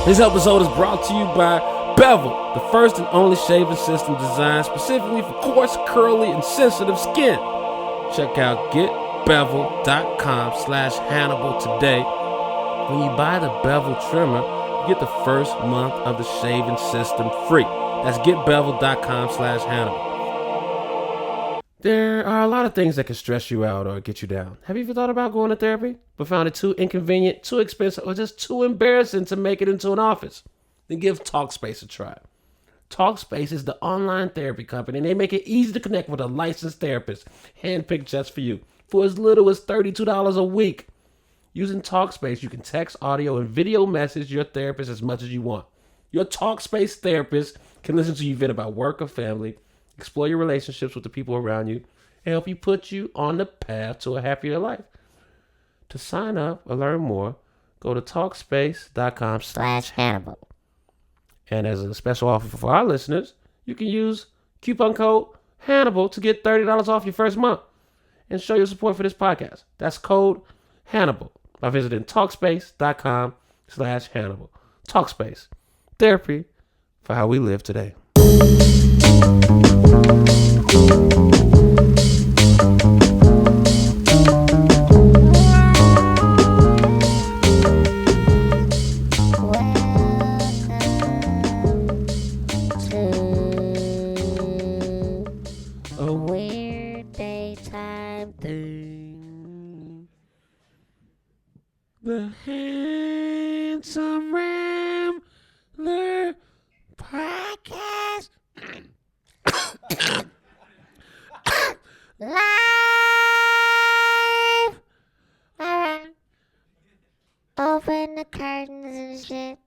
This episode is brought to you by Bevel, the first and only shaving system designed specifically for coarse, curly, and sensitive skin. Check out getbevel.com/Hannibal today. When you buy the Bevel trimmer, you get the first month of the shaving system free. That's getbevel.com/Hannibal. There are a lot of things that can stress you out or get you down. Have you ever thought about going to therapy, but found it too inconvenient, too expensive, or just too embarrassing to make it into an office? Then give Talkspace a try. Talkspace is the online therapy company, and they make it easy to connect with a licensed therapist, handpicked just for you, for as little as $32 a week. Using Talkspace, you can text, audio, and video message your therapist as much as you want. Your Talkspace therapist can listen to you vent about work or family, explore your relationships with the people around you, and help you put you on the path to a happier life. To sign up or learn more, go to Talkspace.com/Hannibal. And as a special offer for our listeners, you can use coupon code Hannibal to get $30 off your first month and show your support for this podcast. That's code Hannibal by visiting Talkspace.com/Hannibal. Talkspace, therapy for how we live today. A weird daytime thing. The Handsome Rambler podcast. Live! Alright. Open the curtains and shit.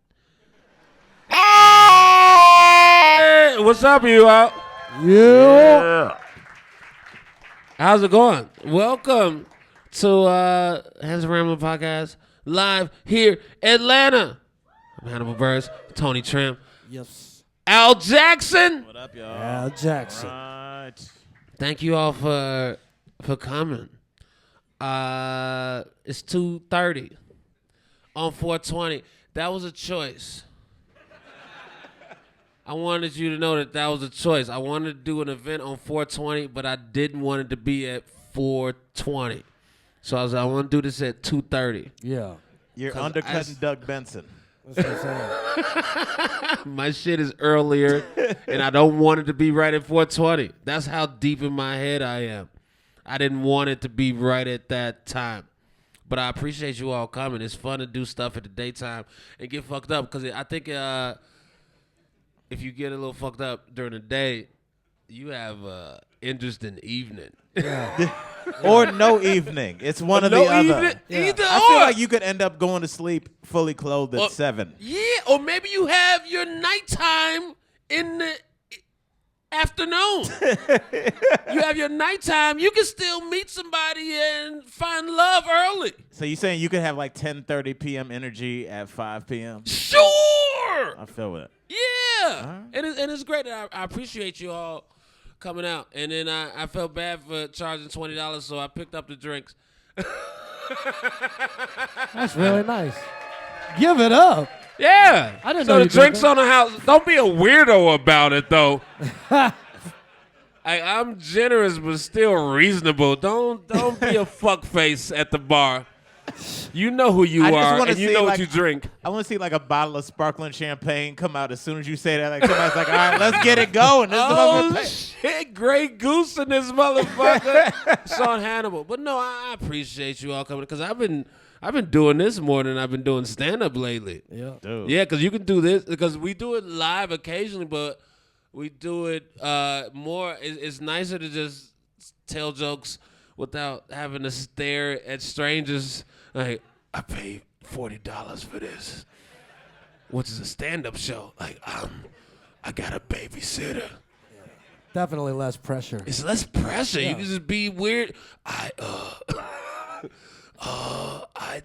Hey, what's up, you out? Yeah. How's it going? Welcome to Handsome Rambler podcast, live here, Atlanta. I'm Hannibal Buress, Tony Trim, Yes. Al Jackson. What up, y'all? Al Jackson. Right. Thank you all for coming. It's 2:30 on 420. That was a choice. I wanted you to know that was a choice. I wanted to do an event on 420, but I didn't want it to be at 420. So I was like, I want to do this at 2:30. Yeah. You're undercutting Doug Benson. That's what I'm saying. My shit is earlier, and I don't want it to be right at 420. That's how deep in my head I am. I didn't want it to be right at that time. But I appreciate you all coming. It's fun to do stuff at the daytime and get fucked up, because I think if you get a little fucked up during the day, you have interesting evening. Yeah. Or no evening. It's one or the other. Either I or. feel like you could end up going to sleep fully clothed at 7. Yeah, or maybe you have your nighttime in the afternoon. You have your nighttime. You can still meet somebody and find love early. So you saying you could have like 10:30 p.m. energy at 5 p.m.? Sure. I feel it. Yeah. Right. And it's great. I appreciate you all coming out. And then I felt bad for charging $20, so I picked up the drinks. That's really nice. Give it up. Yeah. I didn't so know the you did drinks that. on the house. Don't be a weirdo about it, though. I'm generous, but still reasonable. Don't be a fuckface at the bar. You know who you I just are, wanna and you see, know like, what you drink. I want to see like a bottle of sparkling champagne come out as soon as you say that. Like somebody's like, all right, let's get it going. This is Oh what shit, Grey Goose in this motherfucker. Sean Hannibal. But no, I appreciate you all coming, because I've been doing this more than I've been doing stand-up lately. Yeah. Dude. Yeah, because you can do this, because we do it live occasionally, but we do it more. It's nicer to just tell jokes without having to stare at strangers. Like, I paid $40 for this, which is a stand-up show. Like, I got a babysitter. Definitely less pressure. It's less pressure. Yeah. You can just be weird. I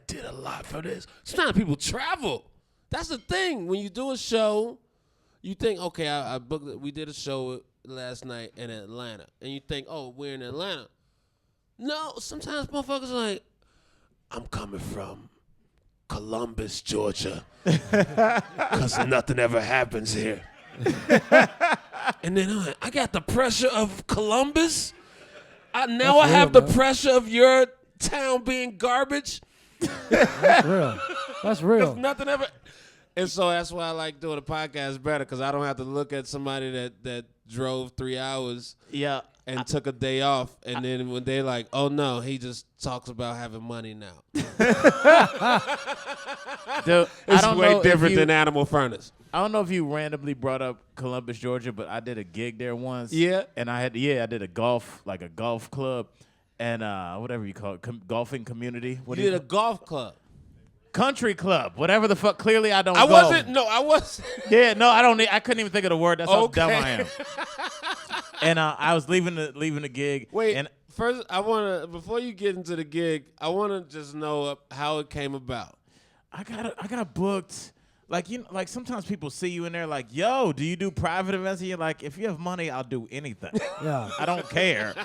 did a lot for this. Sometimes people travel. That's the thing. When you do a show, you think, okay, I booked it. We did a show last night in Atlanta. And you think, oh, we're in Atlanta. No, sometimes motherfuckers are like, I'm coming from Columbus, Georgia. Because nothing ever happens here. And then I'm like, I got the pressure of Columbus. Now I have the pressure of your town being garbage. That's real. That's real. Nothing ever. And so that's why I like doing a podcast better, because I don't have to look at somebody that drove 3 hours and took a day off. And then when they're like, oh, no, he just talks about having money now. Dude, It's way different than Animal Furnace. I don't know if you randomly brought up Columbus, Georgia, but I did a gig there once. Yeah. And I did a golf club and whatever you call it, golfing community. What You did a golf club. country club, whatever the fuck. Clearly, I don't. I golf. wasn't. No, I wasn't. Yeah, no, I don't. I couldn't even think of the word. That's how Okay. dumb I am. And I was leaving the gig. Wait. And First, I want to, before you get into the gig, I want to just know how it came about. I got booked. Like, you know, like sometimes people see you in there like, yo, do you do private events? And you're like, if you have money, I'll do anything. Yeah. I don't care.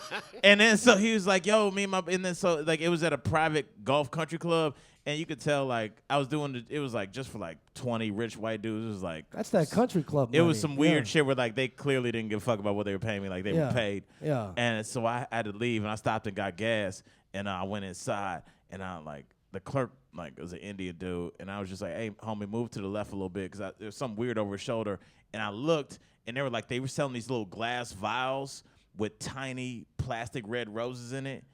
And then so he was like, yo, and then so like it was at a private golf country club. And you could tell like I was doing it was like just for like 20 rich white dudes. It was like That's that country club it money. was some weird shit where like they clearly didn't give a fuck about what they were paying me. Like they were paid. Yeah. And so I had to leave and I stopped and got gas and I went inside and I like the clerk like was an Indian dude and I was just like, hey homie, move to the left a little bit because there's something weird over his shoulder. And I looked and they were selling these little glass vials with tiny plastic red roses in it.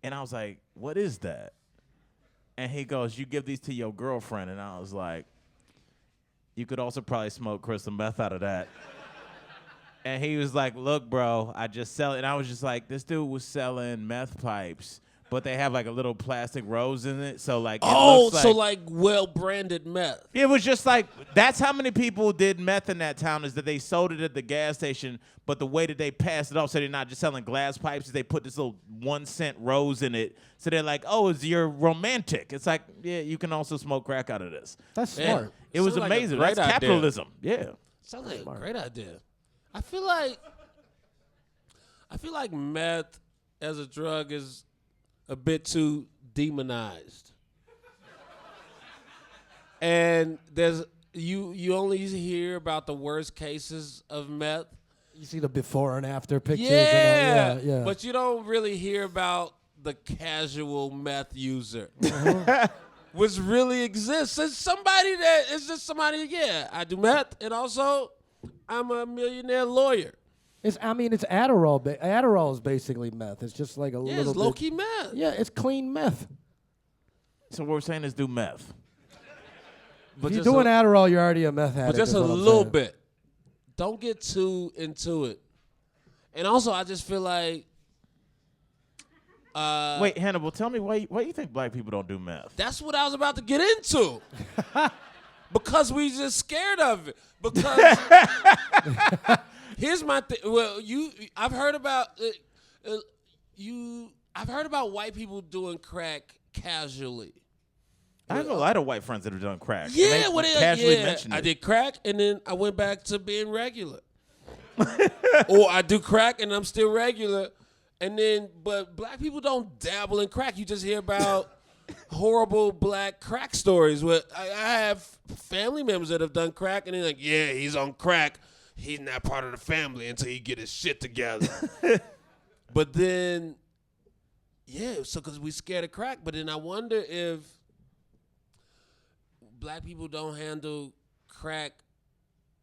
And I was like, what is that? And he goes, you give these to your girlfriend. And I was like, you could also probably smoke crystal meth out of that. And he was like, look, bro, I just sell it. And I was just like, this dude was selling meth pipes, but they have like a little plastic rose in it. So like, So like well-branded meth. it was just like, that's how many people did meth in that town is that they sold it at the gas station, but the way that they passed it off, so they're not just selling glass pipes, is they put this little 1 cent rose in it. So they're like, oh, you're romantic. It's like, yeah, you can also smoke crack out of this. That's smart. It was Sounds like a amazing. great That's idea. capitalism. Yeah. Sounds like a great idea. I feel like meth as a drug is a bit too demonized. And there's you only hear about the worst cases of meth. You see the before and after pictures. And all, yeah. But you don't really hear about the casual meth user. Which really exists. It's somebody I do meth, and also I'm a millionaire lawyer. It's Adderall. Adderall is basically meth. It's just like a Yeah, little it's low-key meth. Yeah, it's clean meth. So what we're saying is do meth. But If you're just doing Adderall, you're already a meth addict. But just is a what I'm little saying. bit. Don't get too into it. And also, I just feel like... Wait, Hannibal, tell me why you think black people don't do meth? That's what I was about to get into. Because we just scared of it. Because... Here's my thing. Well, I've heard about... I've heard about white people doing crack casually. I have a lot of white friends that have done crack. Yeah, and they casually mention it. I did crack, and then I went back to being regular. Or I do crack, and I'm still regular. And then, but black people don't dabble in crack. You just hear about horrible black crack stories. Where I have family members that have done crack, and they're like, yeah, he's on crack. He's not part of the family until he get his shit together. But then, yeah, so because we scared of crack. But then I wonder if black people don't handle crack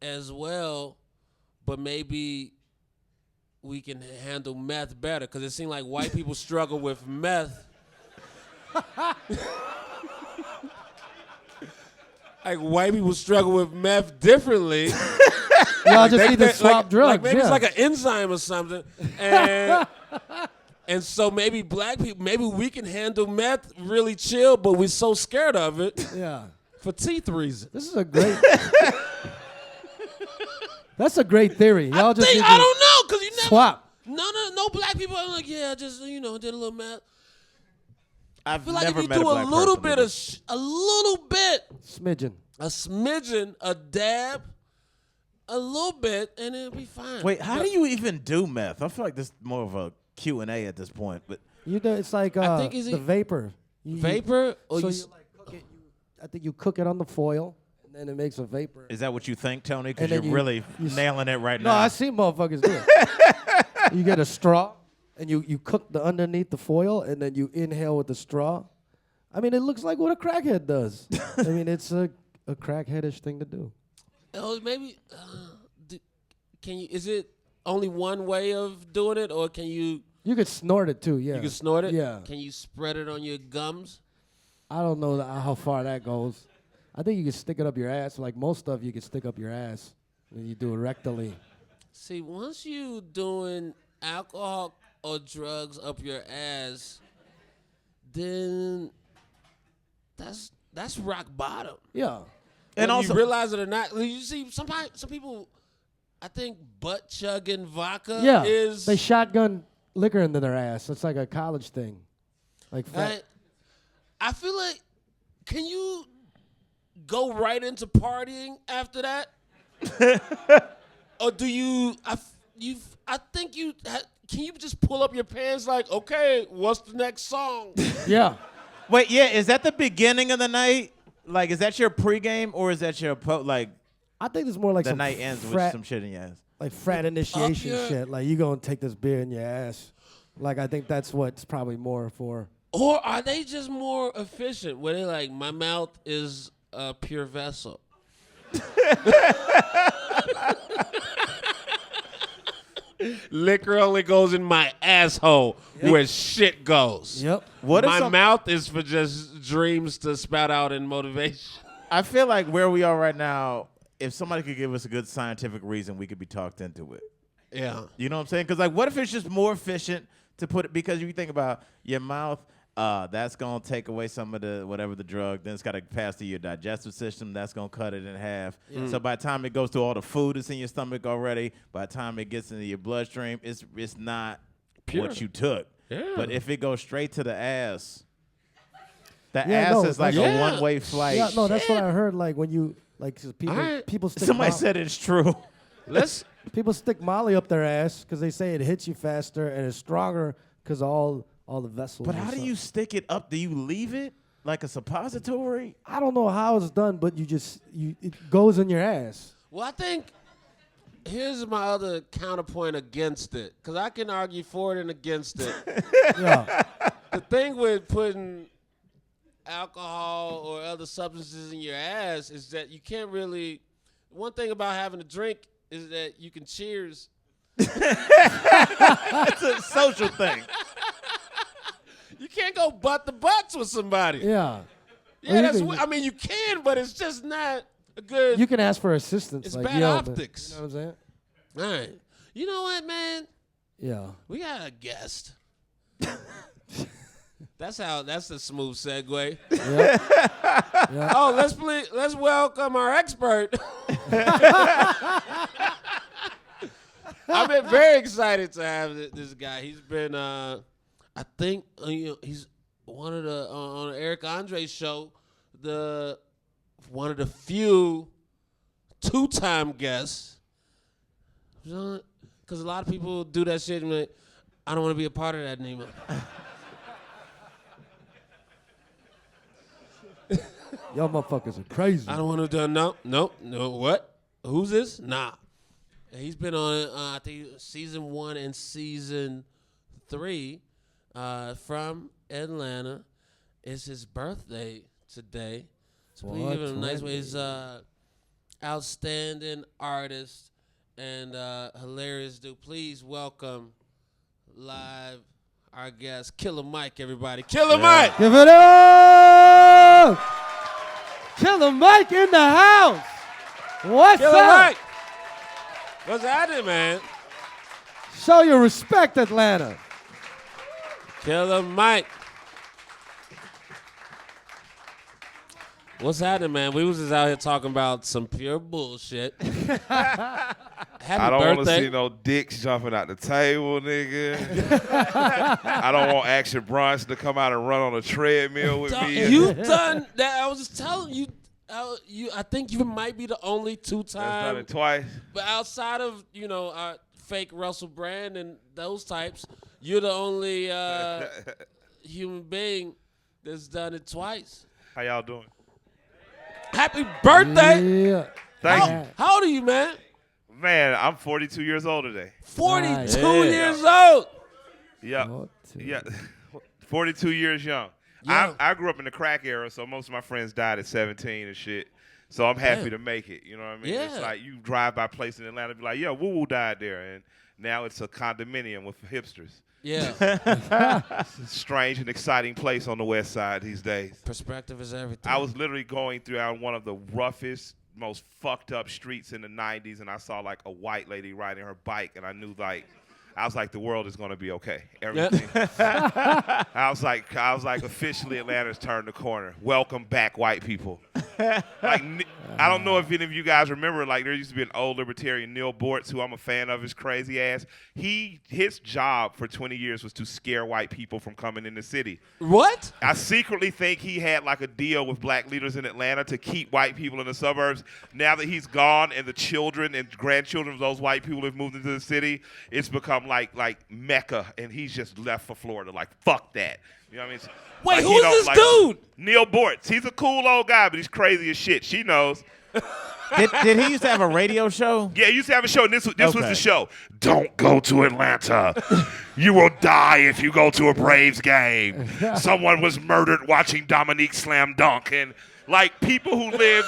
as well, but maybe we can handle meth better, because it seems like white people struggle with meth. Like white people struggle with meth differently. Y'all just need to swap drugs. Like maybe yeah. it's like an enzyme or something. And And so maybe black people, maybe we can handle meth really chill, but we're so scared of it Yeah. for teeth reasons. This is a great. That's a great theory. Y'all just need I to don't know, because you never. swap. No black people are like, yeah, just, did a little meth. I've I feel like never if you met do a black a little person bit who of, a little bit, Smidgen. a smidgen, a dab, a little bit, and it'll be fine. Wait, how do you even do meth? I feel like this is more of a Q&A at this point, but You know, it's like I think the vapor. Vapor? Or So you, you like cook it. I think you cook it on the foil, and then it makes a vapor. is that what you think, Tony? Because And you're then really nailing it right No, now. I see motherfuckers do it. You get a straw, and you cook the underneath the foil, and then you inhale with the straw. I mean, it looks like what a crackhead does. I mean, it's a crackheadish thing to do. oh, maybe, can you, is it only one way of doing it, or can you You could snort it too, yeah. can snort it? Yeah. Can you spread it on your gums? I don't know how far that goes. I think you can stick it up your ass. Like most stuff, you can stick up your ass, and you do it rectally. See, once you doing alcohol or drugs up your ass, then that's rock bottom. Yeah. And Whether also- you realize it or not, you see, some people, I think butt chugging vodka Yeah. is. They shotgun liquor into their ass. It's like a college thing. Like fat. I feel like, can you go right into partying after that? Or do you? I think you. Can you just pull up your pants like, okay, what's the next song? Yeah. Wait, yeah, is that the beginning of the night? Like, is that your pregame or is that your I think it's more like the some night ends with frat, some shit in your ass? like frat initiation your- shit. Like you gonna take this beer in your ass. Like I think that's what's probably more for. Or are they just more efficient? Where they like, my mouth is a pure vessel. Liquor only goes in my asshole where shit goes. Yep. What if My some- mouth is for just dreams to spout out in motivation. I feel like where we are right now, if somebody could give us a good scientific reason, we could be talked into it. Yeah. You know what I'm saying? Because, like, what if it's just more efficient to put it, because you think about your mouth, that's going to take away some of the, whatever the drug, then it's got to pass through your digestive system, that's going to cut it in half. So by the time it goes through all the food that's in your stomach already, by the time it gets into your bloodstream, it's not Pure. what you took. Yeah. But if it goes straight to the ass, the Yeah, ass no, is like that's- a one-way flight. Yeah, no, that's what I heard. Like when you like 'cause people Alright. people stick Somebody Mo- said it's true. people stick Molly up their ass because they say it hits you faster and it's stronger because all the vessels. But and how do stuff. you stick it up? Do you leave it like a suppository? I don't know how it's done, but it goes in your ass. Well, I think here's my other counterpoint against it, because I can argue for it and against it. Yeah. The thing with putting alcohol or other substances in your ass is that you can't really. One thing about having a drink is that you can cheers. It's a social thing. You can't go butt to butts with somebody. Yeah. Yeah, Well, that's. you What, can- I mean, you can, but it's just not a good. You can ask for assistance. It's like, bad yo, man, optics. You know what I'm saying? All right. You know what, man? Yeah. We got a guest. That's a smooth segue. Yeah. Oh, let's welcome our expert. I've been very excited to have this guy. He's been, I think, he's one of the on Eric Andre's show, one of the few two-time guests. Because a lot of people do that shit and like, I don't want to be a part of that anymore. Y'all motherfuckers are crazy. I don't want to do no. What? Who's this? Nah. And he's been on I think season 1 and season 3 from Atlanta. It's his birthday today. So please give him a nice way. He's outstanding artist and hilarious dude. Please welcome live our guest, Killer Mike, everybody. Killer Mike! Give it up! Killer Mike in the house. What's Killer up? Mike! What's happening, man? Show your respect, Atlanta. Killer Mike. What's happening, man? We was just out here talking about some pure bullshit. Happy I don't want to birthday. see no dicks jumping out the table, nigga. I don't want Action Bronson to come out and run on a treadmill with me. You done that? I was just telling you. I think you might be the only That's done two-time. it twice. But outside of fake Russell Brand and those types, you're the only human being that's done it twice. How y'all doing? Happy birthday! Yeah. Thank you. How old are you, man? Man, I'm 42 years old today. 42 Nice. years old. Yeah. Oh, Yeah. 42 years young. Yeah. I grew up in the crack era, so most of my friends died at 17 and shit. So I'm happy Damn. to make it. You know what I mean? Yeah. It's like you drive by a place in Atlanta and be like, yeah, Woo Woo died there. And now it's a condominium with hipsters. Yeah. It's a strange and exciting place on the west side these days. Perspective is everything. I was literally going through one of the roughest, most fucked up streets in the 90s, and I saw like a white lady riding her bike, and I knew I was like, the world is gonna be okay. Everything. I was like, officially Atlanta's turned the corner. Welcome back, white people. I don't know if any of you guys remember, like there used to be an old libertarian, Neil Bortz, who I'm a fan of, his crazy ass. His job for 20 years was to scare white people from coming in the city. What? I secretly think he had like a deal with black leaders in Atlanta to keep white people in the suburbs. Now that he's gone and the children and grandchildren of those white people have moved into the city, it's become like Mecca, and he's just left for Florida. Like, fuck that. You know what I mean? Wait, Like, who is this dude? Neil Bortz. He's a cool old guy, but he's crazy as shit. She knows. Did he used to have a radio show? Yeah, he used to have a show, and this was Okay. the show. Don't go to Atlanta. You will die if you go to a Braves game. Someone was murdered watching Dominique slam dunk. And, like, people who live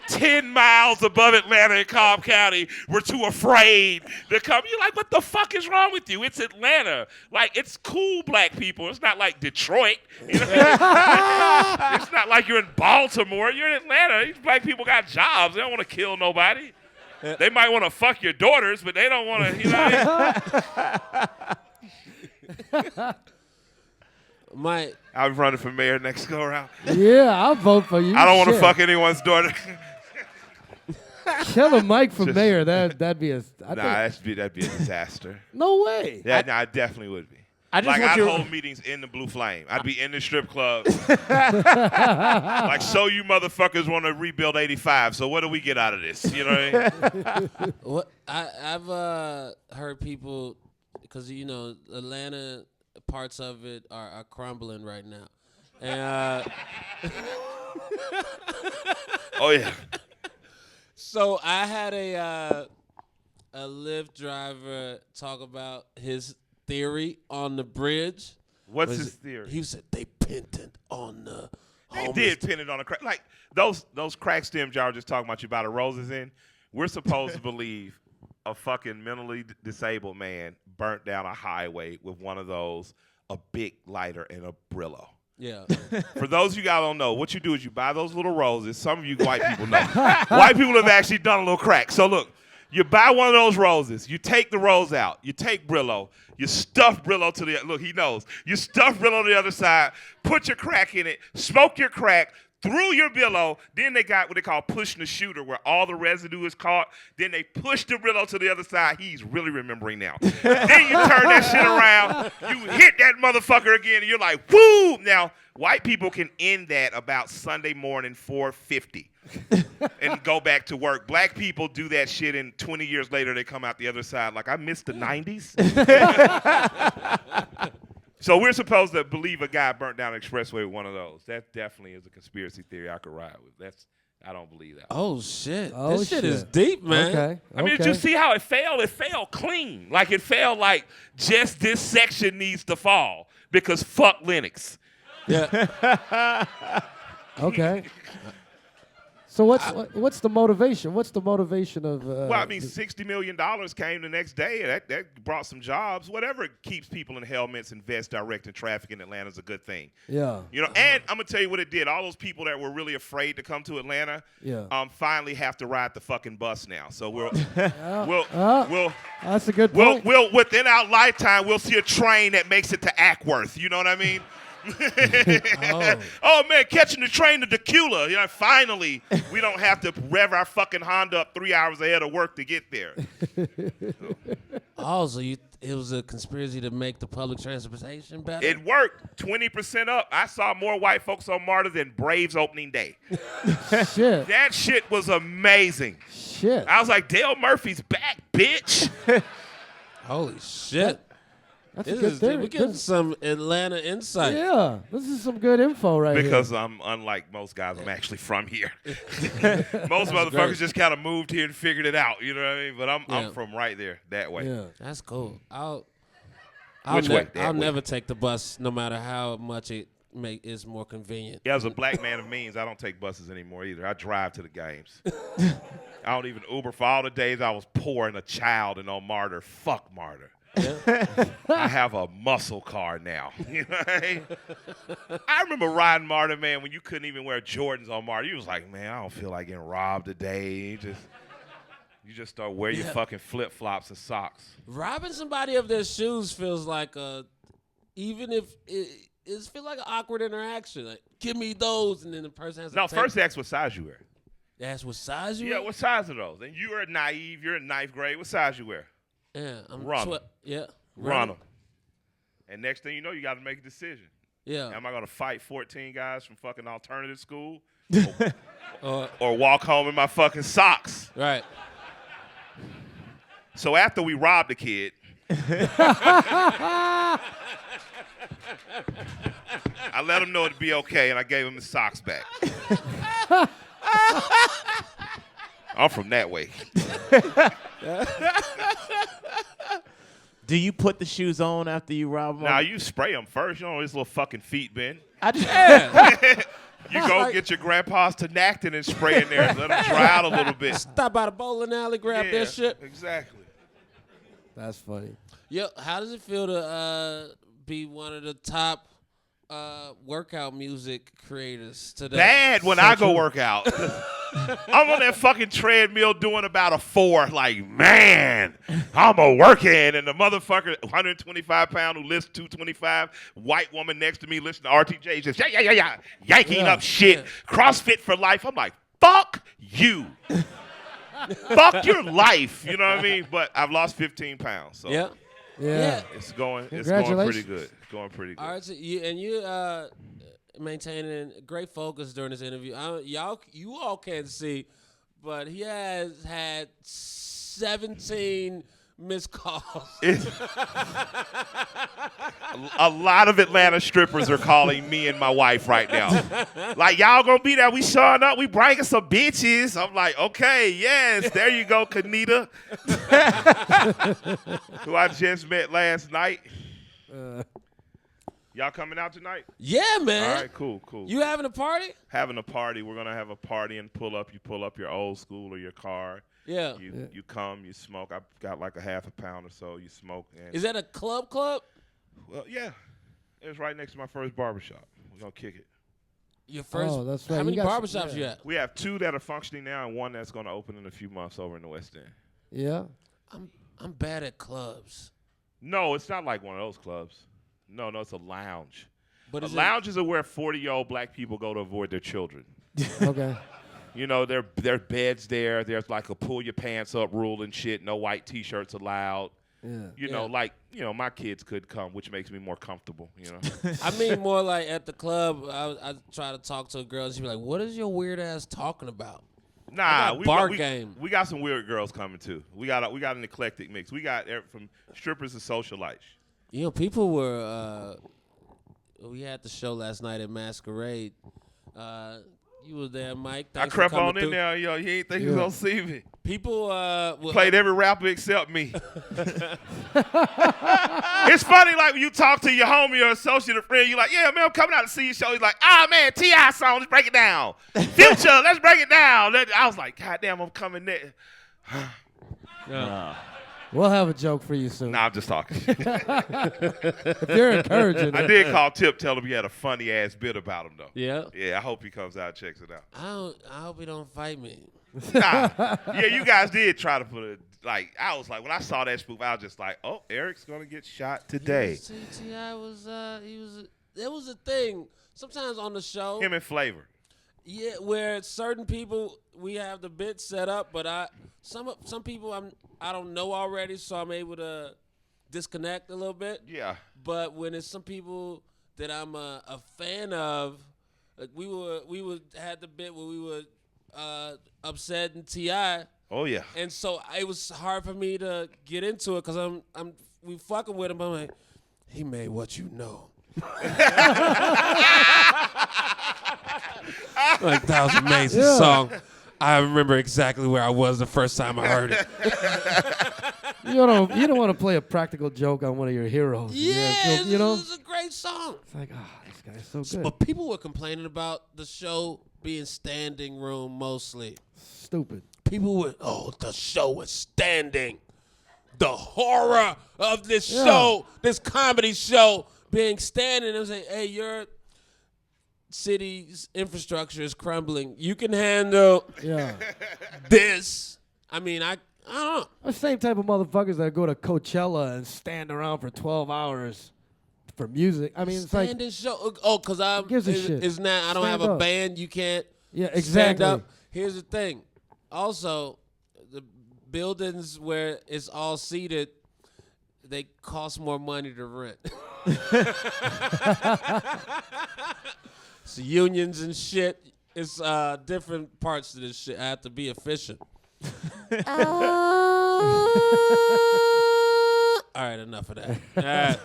10 miles above Atlanta in Cobb County were too afraid to come. You're like, what the fuck is wrong with you? It's Atlanta. Like, it's cool black people. It's not like Detroit. You know? It's not like you're in Baltimore. You're in Atlanta. These black people got jobs. They don't want to kill nobody. They might want to fuck your daughters, but they don't want to, you know what I mean? Mike, I'm running for mayor next go around. Yeah, I'll vote for you. I don't want to Shit. fuck anyone's daughter. Killer Mike for Just- mayor. That'd be a. I Nah, think, that'd be a disaster. no way. Yeah, I definitely would be. I just Like, want I'd you. hold meetings in the Blue Flame. I'd be in the strip club. Like, so you motherfuckers want to rebuild 85, so what do we get out of this? You know what I mean? what I've heard people, because Atlanta, parts of it are crumbling right now, and Oh, yeah. so I had a Lyft driver talk about his theory on the bridge. What's Was his it- theory? He said they pinned on the They homeless. did pin it on a crack. Like, those crack stems y'all were just talking about, you about a roses in, we're supposed to believe a fucking mentally disabled man burnt down a highway with one of those, a big lighter and a Brillo. Yeah. For those of you guys don't know, what you do is you buy those little roses. Some of you white people know. White people have actually done a little crack. So look, you buy one of those roses. You take the rose out. You take Brillo. You stuff Brillo to the – look, he knows. You stuff Brillo to the other side. Put your crack in it. Smoke your crack. Through your Brillo. Then they got what they call pushing the shooter, where all the residue is caught. Then they push the Brillo to the other side. He's really remembering now. Then you turn that shit around. You hit that motherfucker again, and you're like, woo! Now, white people can end that about Sunday morning, 4:50, and go back to work. Black people do that shit, and 20 years later, they come out the other side like, I missed the 90s. So we're supposed to believe a guy burnt down an expressway with one of those. That definitely is a conspiracy theory I could ride with. I don't believe that. Oh shit! Oh, this shit is shit. deep, man. Okay. I mean, did you see how it fell? It fell clean. Like, it fell like just this section needs to fall because fuck Linux. Yeah. Okay. So what's the motivation? What's the motivation of? Well, I mean, $60 million came the next day. That brought some jobs. Whatever keeps people in helmets and vests directing traffic in Atlanta is a good thing. Yeah. You know, and I'm gonna tell you what it did. All those people that were really afraid to come to Atlanta, finally have to ride the fucking bus now. So we'll that's a good point. we'll within our lifetime we'll see a train that makes it to Ackworth. You know what I mean? Oh man, catching the train to Decula. You know, finally we don't have to rev our fucking Honda up 3 hours ahead of work to get there. Also, it was a conspiracy to make the public transportation better. It worked. 20% up. I saw more white folks on MARTA than Braves opening day. Shit. That shit was amazing. Shit. I was like, Dale Murphy's back, bitch. Holy shit. That's a good theory. We're getting some Atlanta insight. Yeah, this is some good info right here. Because I'm unlike most guys, I'm actually from here. Most motherfuckers great. just kind of moved here and figured it out. You know what I mean? But I'm from right there, that way. Yeah. That's cool. I'll Never take the bus, no matter how much it is more convenient. Yeah, as a black man of means, I don't take buses anymore either. I drive to the games. I don't even Uber. For all the days I was poor and a child and on MARTA, fuck MARTA. Yeah. I have a muscle car now. You know what I mean? I remember riding MARTA, man, when you couldn't even wear Jordans on MARTA. You was like, man, I don't feel like getting robbed today. You just start wearing your fucking flip-flops and socks. Robbing somebody of their shoes feels like even if it feels like an awkward interaction. Like, give me those, and then the person has to first ask what size you wear. That's what size you wear? Yeah, what size are those? And you are naive. You're in ninth grade. What size you wear? Yeah, I'm Run them. Run them. And next thing you know, you got to make a decision. Yeah. Am I going to fight 14 guys from fucking alternative school? or walk home in my fucking socks? Right. So after we robbed the kid, I let him know it'd be okay, and I gave him his socks back. I'm from that way. Do you put the shoes on after you rob them? Nah, you spray them first. You know his little fucking feet bend. You go get your grandpa's Tenactin and spray in there and let them dry out a little bit. Stop by the bowling alley, grab that shit. Exactly. That's funny. Yo, how does it feel to be one of the top workout music creators today? Bad when I go work out. I'm on that fucking treadmill doing about a 4. Like, man, I'm a working. And the motherfucker, 125-pound who lifts 225, white woman next to me listening to RTJ, just yanking up shit. Yeah. CrossFit for life. I'm like, fuck you. Fuck your life. You know what I mean? But I've lost 15 pounds. So yeah. It's going pretty good. It's going pretty good. All right, so you maintaining great focus during this interview. You all can't see, but he has had 17 missed calls. A lot of Atlanta strippers are calling me and my wife right now. Like, y'all gonna be there. We showing up. We bringing some bitches. I'm like, okay, yes. There you go, Kanita. Who I just met last night. Y'all coming out tonight? Yeah, man. All right, cool. You having a party? Having a party. We're going to have a party and pull up. You pull up your old school or your car. Yeah. You come, you smoke. I've got like a half a pound or so. You smoke. And is that a club? Well, yeah. It's right next to my first barbershop. We're going to kick it. Your first? Oh, that's right. How many barbershops you at? We have 2 that are functioning now and 1 that's going to open in a few months over in the West End. Yeah. I'm bad at clubs. No, it's not like one of those clubs. No, it's a lounge. But lounges are where 40-year-old black people go to avoid their children. Okay. You know, there are beds there. There's like a pull your pants up rule and shit. No white T-shirts allowed. Yeah. You know, my kids could come, which makes me more comfortable, you know. I mean more like at the club, I try to talk to a girl and she'd be like, what is your weird ass talking about? Nah, we got some weird girls coming too. We got an eclectic mix. We got from strippers to socialites. You know, people were we had the show last night at Masquerade. You was there, Mike. I Thanks for crept coming on in through. there, yo. He ain't think he was gonna see me. People Played every rapper except me. It's funny, like when you talk to your homie or associate or friend, you're like, yeah, man, I'm coming out to see your show. He's like, man, T.I. song, let's break it down. Future, let's break it down. I was like, God damn, I'm coming there. We'll have a joke for you soon. Nah, I'm just talking. If you're encouraging I it. did call Tip, tell him he had a funny ass bit about him though. Yeah. Yeah, I hope he comes out and checks it out. I hope he don't fight me. Nah. Yeah, you guys did try to put I was like, when I saw that spoof, I was just like, oh, Eric's gonna get shot today. T.I. was there was a thing sometimes on the show. Him and Flavor. Yeah, where certain people we have the bit set up, but some people I don't know already, so I'm able to disconnect a little bit. Yeah. But when it's some people that I'm a fan of, like we had the bit where we were upsetting T.I. Oh yeah. And so it was hard for me to get into it because we fucking with him. I'm like, he made What You Know. Like, that was an amazing song. I remember exactly where I was the first time I heard it. You don't want to play a practical joke on one of your heroes. Yeah, you know? It's a great song. It's like, this guy's so good. But people were complaining about the show being standing room mostly. Stupid. People were, the show is standing. The horror of this show, this comedy show being standing. I was like, hey, your city's infrastructure is crumbling. You can handle this. I mean, I don't know. The same type of motherfuckers that go to Coachella and stand around for 12 hours for music. I mean, it's like, standing show. Oh, because I'm. gives a shit? It's not. I don't Stand have a up. band. You can't. Yeah, Stand exactly. up. Here's the thing. Also, the buildings where it's all seated, they cost more money to rent. So unions and shit. It's different parts of this shit. I have to be efficient. All right, enough of that. All right.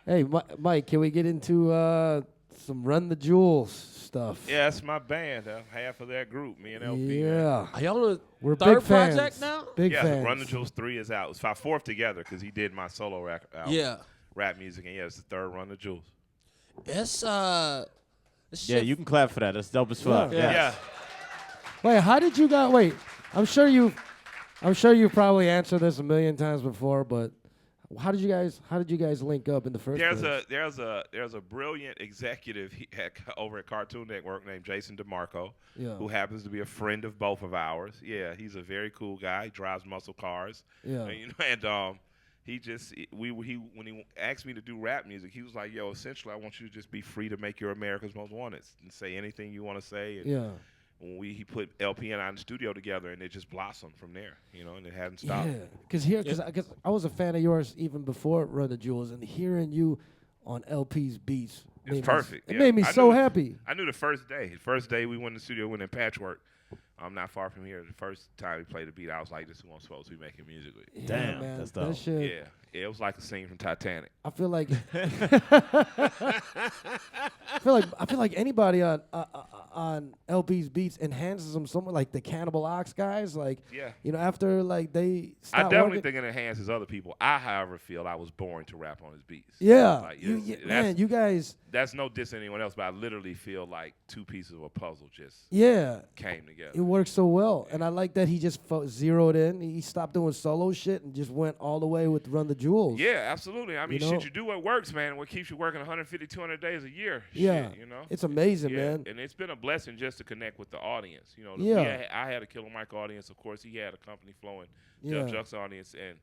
Hey, Mike, can we get into some Run the Jewels stuff? Yeah, that's my band. Half of that group, me and LP. Yeah. Are y'all on the We're third big fans. project now? Big Yeah, fans. Run the Jewels 3 is out. It's our fourth together because he did my solo album. Yeah. Rap music, and it's the third Run the Jewels. It's Yeah, you can clap for that. That's dope as fuck. Yeah. Wait, how did you guys? Wait, I'm sure you probably answered this a million times before, but how did you guys link up in the first place? There's a brilliant executive over at Cartoon Network named Jason DeMarco, who happens to be a friend of both of ours. Yeah, he's a very cool guy. He drives muscle cars. Yeah. And he when he asked me to do rap music, he was like, "Yo, essentially, I want you to just be free to make your America's Most Wanted and say anything you want to say." And Yeah. when he put LP and I in the studio together, and it just blossomed from there, and it hadn't stopped. Yeah, because I was a fan of yours even before Run the Jewels, and hearing you on LP's beats, It's perfect. It made me so happy. I knew the first day we went in the studio, went in Patchwork. I'm not far from here. The first time he played the beat, I was like, "This is who I'm supposed to be making music with." Yeah, Damn, man, that's that dope. shit. Yeah, it was like a scene from Titanic. I feel like I feel like anybody on LP's beats enhances them somewhat, like the Cannibal Ox guys. Like, Yeah. After like they I stop definitely working. think it enhances other people. I, however, feel I was born to rap on his beats. Yeah, Like, man, you guys. That's no diss to anyone else, but I literally feel like two pieces of a puzzle just Yeah, came together. it works so well, and I like that he just zeroed in. He stopped doing solo shit and just went all the way with Run the Jewels. Yeah, absolutely. I mean, You know? you do what works, man. What keeps you working 150, 200 days a year. Yeah. Shit, It's amazing, Yeah, man. and it's been a blessing just to connect with the audience. Yeah. I had a Killer Mike audience. Of course, he had a Company Flow and Yeah. Jeff Jux's audience, and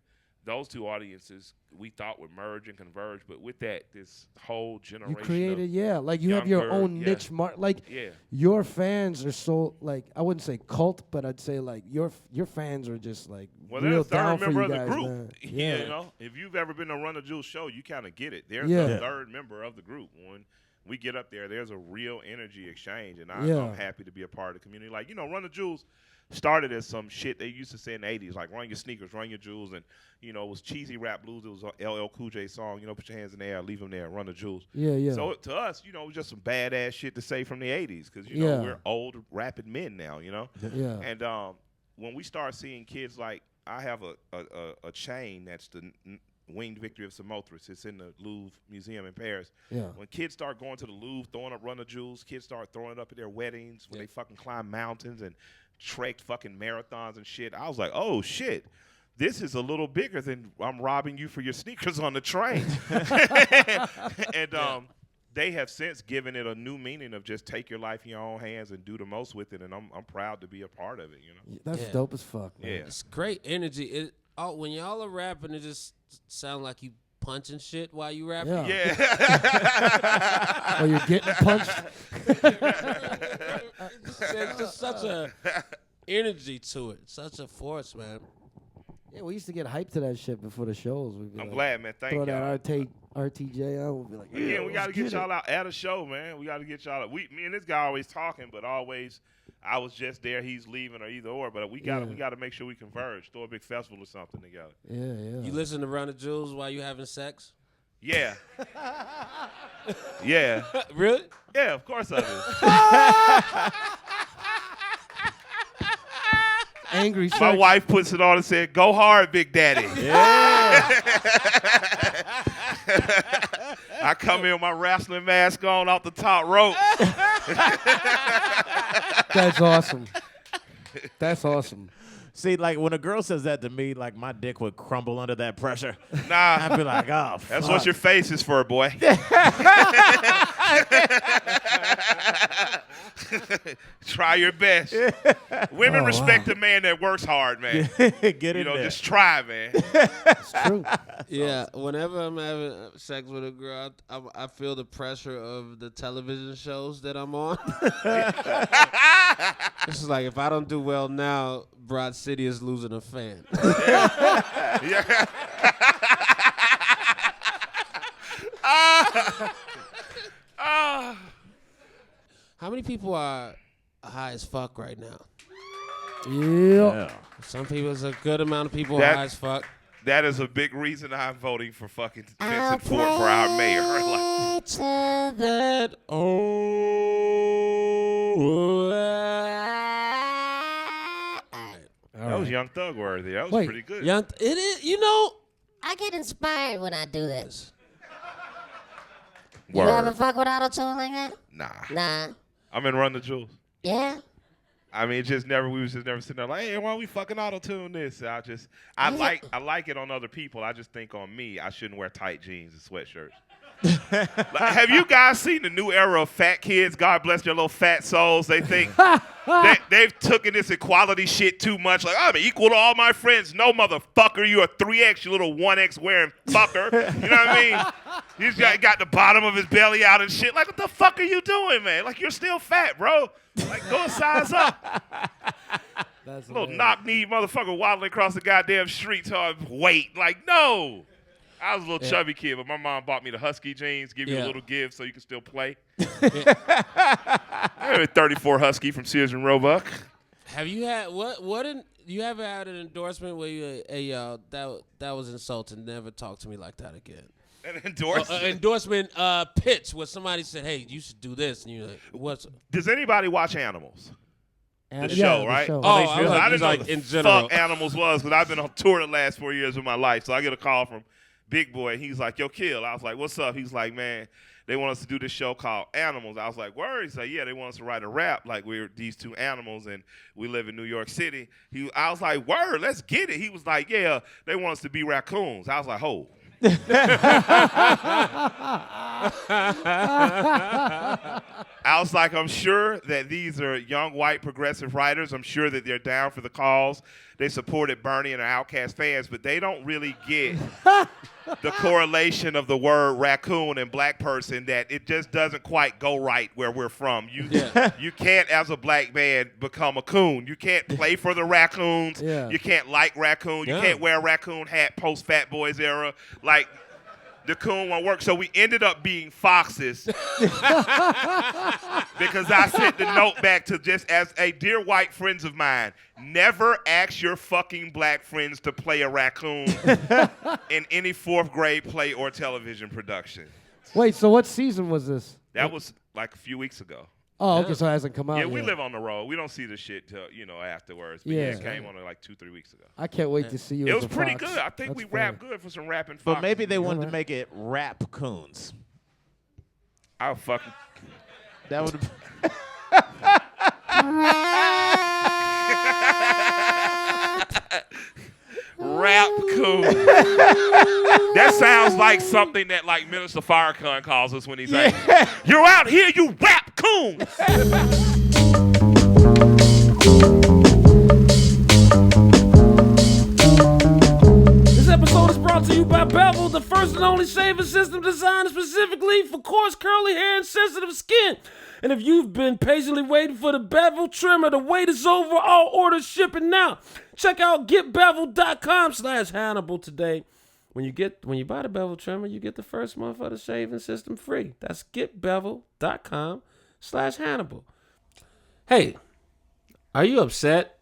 those two audiences we thought would merge and converge. But with that, this whole generation You created, of like you have your younger, own yeah. niche mark. Like Yeah. your fans are so like I wouldn't say cult, but I'd say like your fans are just like Well, real they're a down third for member you of the guys, group. man. Yeah. If you've ever been to Run the Jewels show, you kind of get it. There's Yeah. the third member of the group. When we get up there, there's a real energy exchange, and Yeah. I'm happy to be a part of the community. Like, Run the Jewels started as some shit they used to say in the 80s, like run your sneakers, run your jewels, and it was cheesy rap blues. It was a LL Cool J song, put your hands in the air, leave them there, run the jewels. Yeah. So to us, it was just some badass shit to say from the 80s, because we're old rapping men now, Yeah. And when we start seeing kids like, I have a chain that's the Winged Victory of Samothrace. It's in the Louvre Museum in Paris. Yeah. When kids start going to the Louvre, throwing up Run the Jewels, kids start throwing it up at their weddings, when they fucking climb mountains and trekked fucking marathons and shit. I was like, oh shit, this is a little bigger than I'm robbing you for your sneakers on the train. And they have since given it a new meaning of just take your life in your own hands and do the most with it. And I'm proud to be a part of it. That's dope as fuck, man. Yeah. It's great energy. When y'all are rapping, it just sound like you punching shit while you rapping. Yeah. Yeah. Or you're getting punched. It's just such a energy to it. Such a force, man. Yeah, we used to get hyped to that shit before the shows. We'd be I'm like, glad, man. Thank throw y'all. that RTJ on. We'll be like, yeah, Again, we got to get y'all out at a show, man. We got to get y'all out. Me and this guy always talking, but always I was just there, he's leaving, or either or. But we got to make sure we converge. Throw a big festival or something together. Yeah. You listen to Run the Jewels while you having sex? Yeah. Yeah. Really? Yeah, of course I do. Angry My sex. wife puts it on and said, "Go hard, Big Daddy." Yeah. I come in with my wrestling mask on off the top rope. That's awesome. That's awesome. See, like when a girl says that to me, like my dick would crumble under that pressure. Nah, I'd be like, oh, that's fuck. what your face is for, boy. Try your best. Women respect a man that works hard, man. Get in there. Just try, man. It's true. Yeah. Whenever I'm having sex with a girl, I feel the pressure of the television shows that I'm on. It's just like, if I don't do well now, Broad City is losing a fan. Yeah. How many people are high as fuck right now? Yeah. Some people, it's a good amount of people That- high as fuck. That is a big reason I'm voting for fucking Vincent Ford for our mayor. Like, That that was Young Thug worthy. That was Wait. pretty good. Young, it is. I get inspired when I do this. Word. You ever fuck with auto-tune like that? Nah. Nah. I'm in Run the Jewels. Yeah? I mean, we was just never sitting there like, hey, why don't we fucking auto-tune this? I like it on other people. I just think on me, I shouldn't wear tight jeans and sweatshirts. Like, have you guys seen the new era of fat kids? God bless their little fat souls. They think they've taken this equality shit too much. Like, I'm equal to all my friends. No, motherfucker, you're a 3X, you little 1X wearing fucker. You know what I mean? He's got the bottom of his belly out and shit. Like, what the fuck are you doing, man? Like, you're still fat, bro. Like, go size up. That's Little hilarious. knock-knee motherfucker waddling across the goddamn street to weight. Like, no. I was a little chubby kid, but my mom bought me the Husky jeans, give you a little gift so you can still play. I had a 34 Husky from Sears and Roebuck. Have you had you ever had an endorsement where you that was insulting? Never talk to me like that again. An endorsement. Endorsement pitch where somebody said, "Hey, you should do this," and you're like, "What's?" Does anybody watch Animals? And- The yeah, show, the right? show. Oh, I was I didn't know like what the in general. fuck Animals was because I've been on tour the last 4 years of my life. So I get a call from Big Boy. He's like, "Yo, Kill." I was like, "What's up?" He's like, "Man, they want us to do this show called Animals." I was like, "Word?" He's like, "Yeah, they want us to write a rap like we're these two animals and we live in New York City." I was like, "Word, let's get it." He was like, "Yeah, they want us to be raccoons." I was like, "Oh." I was like, I'm sure that these are young white progressive writers. I'm sure that they're down for the cause. They supported Bernie and are Outkast fans, but they don't really get the correlation of the word raccoon and black person, that it just doesn't quite go right where we're from. You can't, as a black man, become a coon. You can't play for the Raccoons. Yeah. You can't like raccoon. You Yeah. can't wear a raccoon hat post Fat Boys era. Like, the coon won't work. So we ended up being foxes because I sent the note back to just as a dear white friends of mine, never ask your fucking black friends to play a raccoon in any fourth grade play or television production. Wait, so what season was this? That was like a few weeks ago. Oh, okay, so it hasn't come out Yeah, yet. we live on the road. We don't see the shit till, afterwards. But Yeah. it came on like 2-3 weeks ago. I can't wait to see you. It as was a pretty fox. good. I think That's we funny. rapped good for some rapping foxes. But maybe they wanted to Alright. make it rap coons. I'll fucking... That would. Rap coon. That sounds like something that like Minister Farrakhan calls us when he's like, "You're out here, you rap coon." This episode is brought to you by Bevel, the first and only shaving system designed specifically for coarse, curly hair and sensitive skin. And if you've been patiently waiting for the Bevel trimmer, the wait is over. All orders shipping now. Check out getbevel.com/Hannibal today. When you buy the Bevel trimmer, you get the first month of the shaving system free. That's getbevel.com/Hannibal. Hey, are you upset?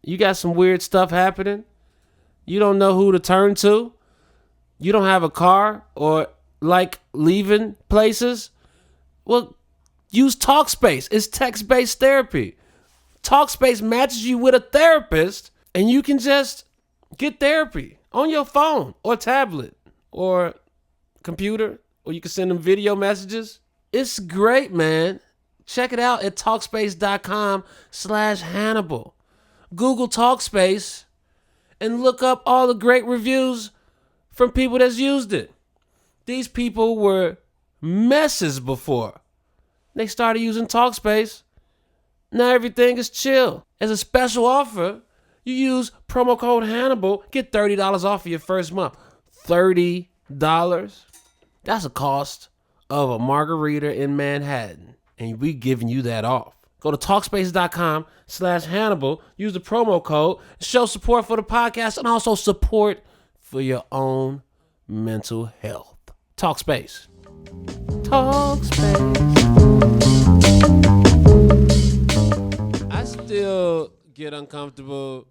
You got some weird stuff happening? You don't know who to turn to? You don't have a car or like leaving places? Well, use Talkspace. It's text-based therapy. Talkspace matches you with a therapist and you can just get therapy on your phone or tablet or computer, or you can send them video messages. It's great, man. Check it out at Talkspace.com/Hannibal. Google Talkspace and look up all the great reviews from people that's used it. These people were messes before. They started using Talkspace. Now everything is chill. As a special offer, you use promo code Hannibal, get $30 off of your first month. $30? That's a cost of a margarita in Manhattan. And we giving you that off. Go to Talkspace.com/Hannibal. Use the promo code. Show support for the podcast and also support for your own mental health. Talkspace. Talkspace. I still get uncomfortable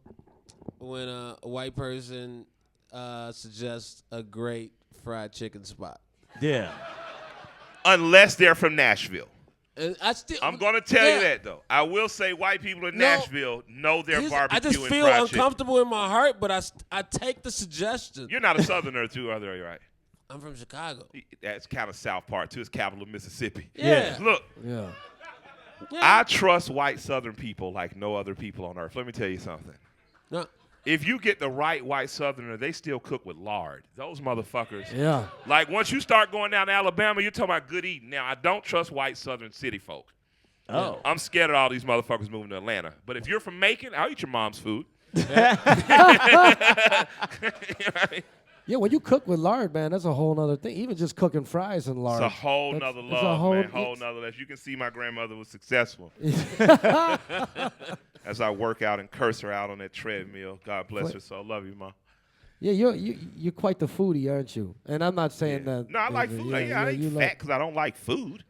when a white person suggests a great fried chicken spot. Yeah. Unless they're from Nashville. And I'm going to tell you that, though. I will say white people in Nashville know their barbecue I just and feel fried uncomfortable in my heart, but I take the suggestion. chicken. You're not a Southerner, too, are you, right? I'm from Chicago. That's kind of South part, too. It's capital of Mississippi. Yeah. Look, Yeah. I trust white Southern people like no other people on earth. Let me tell you something. No. If you get the right white Southerner, they still cook with lard. Those motherfuckers. Yeah. Like, once you start going down to Alabama, you're talking about good eating. Now, I don't trust white Southern city folk. Oh. I'm scared of all these motherfuckers moving to Atlanta. But if you're from Macon, I'll eat your mom's food. Yeah, when you cook with lard, man, that's a whole nother thing. Even just cooking fries in lard. It's a whole That's- nother it's love, a whole- man. Whole nother love. You can see my grandmother was successful. As I work out and curse her out on that treadmill. God bless her. So I love you, Mom. Yeah, you're quite the foodie, aren't you? And I'm not saying that. No, I like food. I ain't you fat because I don't like food.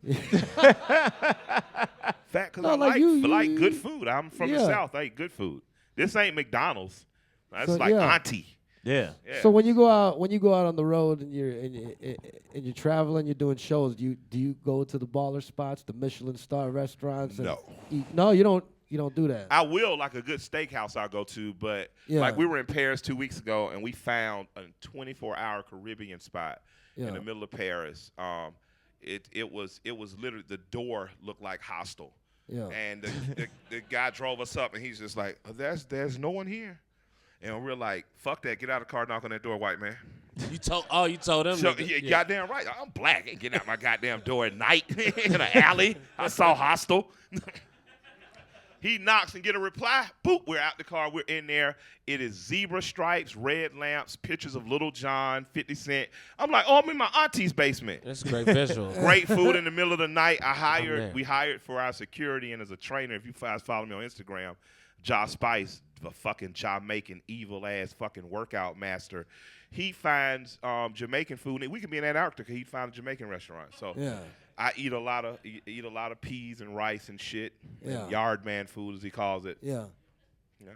Fat because No, I like like you- good food. I'm from the Yeah. South. I eat good food. This ain't McDonald's. That's So, like yeah. auntie. Yeah. Yeah. So when you go out on the road and you're traveling, you're doing shows, do you go to the baller spots, the Michelin star restaurants? And No. eat? No, you don't do that. I will, like a good steakhouse I'll go to, but Yeah. like we were in Paris 2 weeks ago and we found a 24-hour Caribbean spot in Yeah. the middle of Paris. It was literally, the door looked like Hostel. Yeah. And the guy drove us up and he's just like, there's no one here. And we're like, fuck that, get out of the car, knock on that door, white man. You told them. So, goddamn right. I'm black. I ain't getting out my goddamn door at night in an alley. I saw Hostel. He knocks and get a reply. Boop, we're out the car. We're in there. It is zebra stripes, red lamps, pictures of Little John, 50 Cent. I'm like, oh, I'm in my auntie's basement. That's a great visual. Great food in the middle of the night. there. We hired for our security and as a trainer, if you guys follow me on Instagram, Josh Spice a fucking Jamaican evil ass fucking workout master. He finds Jamaican food. We could be in Antarctica. He'd find a Jamaican restaurant. So Yeah. I eat a lot of peas and rice and shit. Yeah. And yard man food, as he calls it. Yeah. Yeah.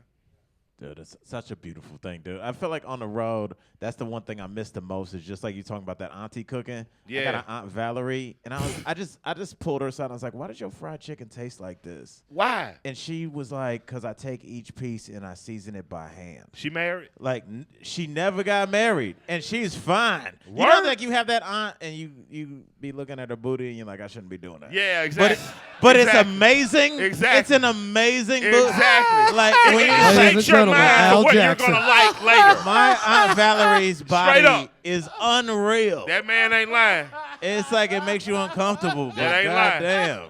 Dude, it's such a beautiful thing, dude. I feel like on the road, that's the one thing I miss the most is just like you talking about that auntie cooking. Yeah. I got an Aunt Valerie, and I just pulled her aside. I was like, why does your fried chicken taste like this? Why? And she was like, because I take each piece and I season it by hand. She married? Like, she never got married, and she's fine. You Word? know, like you have that aunt, and you be looking at her booty, and you're like, I shouldn't be doing that. Yeah, exactly. But it's Exactly. amazing. Exactly. It's an amazing booty. Exactly. Like, when you It Ladies and shapes your gentlemen, mind Al for what Jackson. you're gonna like later. My Aunt Valerie's Straight up. body is unreal. That man ain't lying. It's like it makes you uncomfortable. But That ain't lying.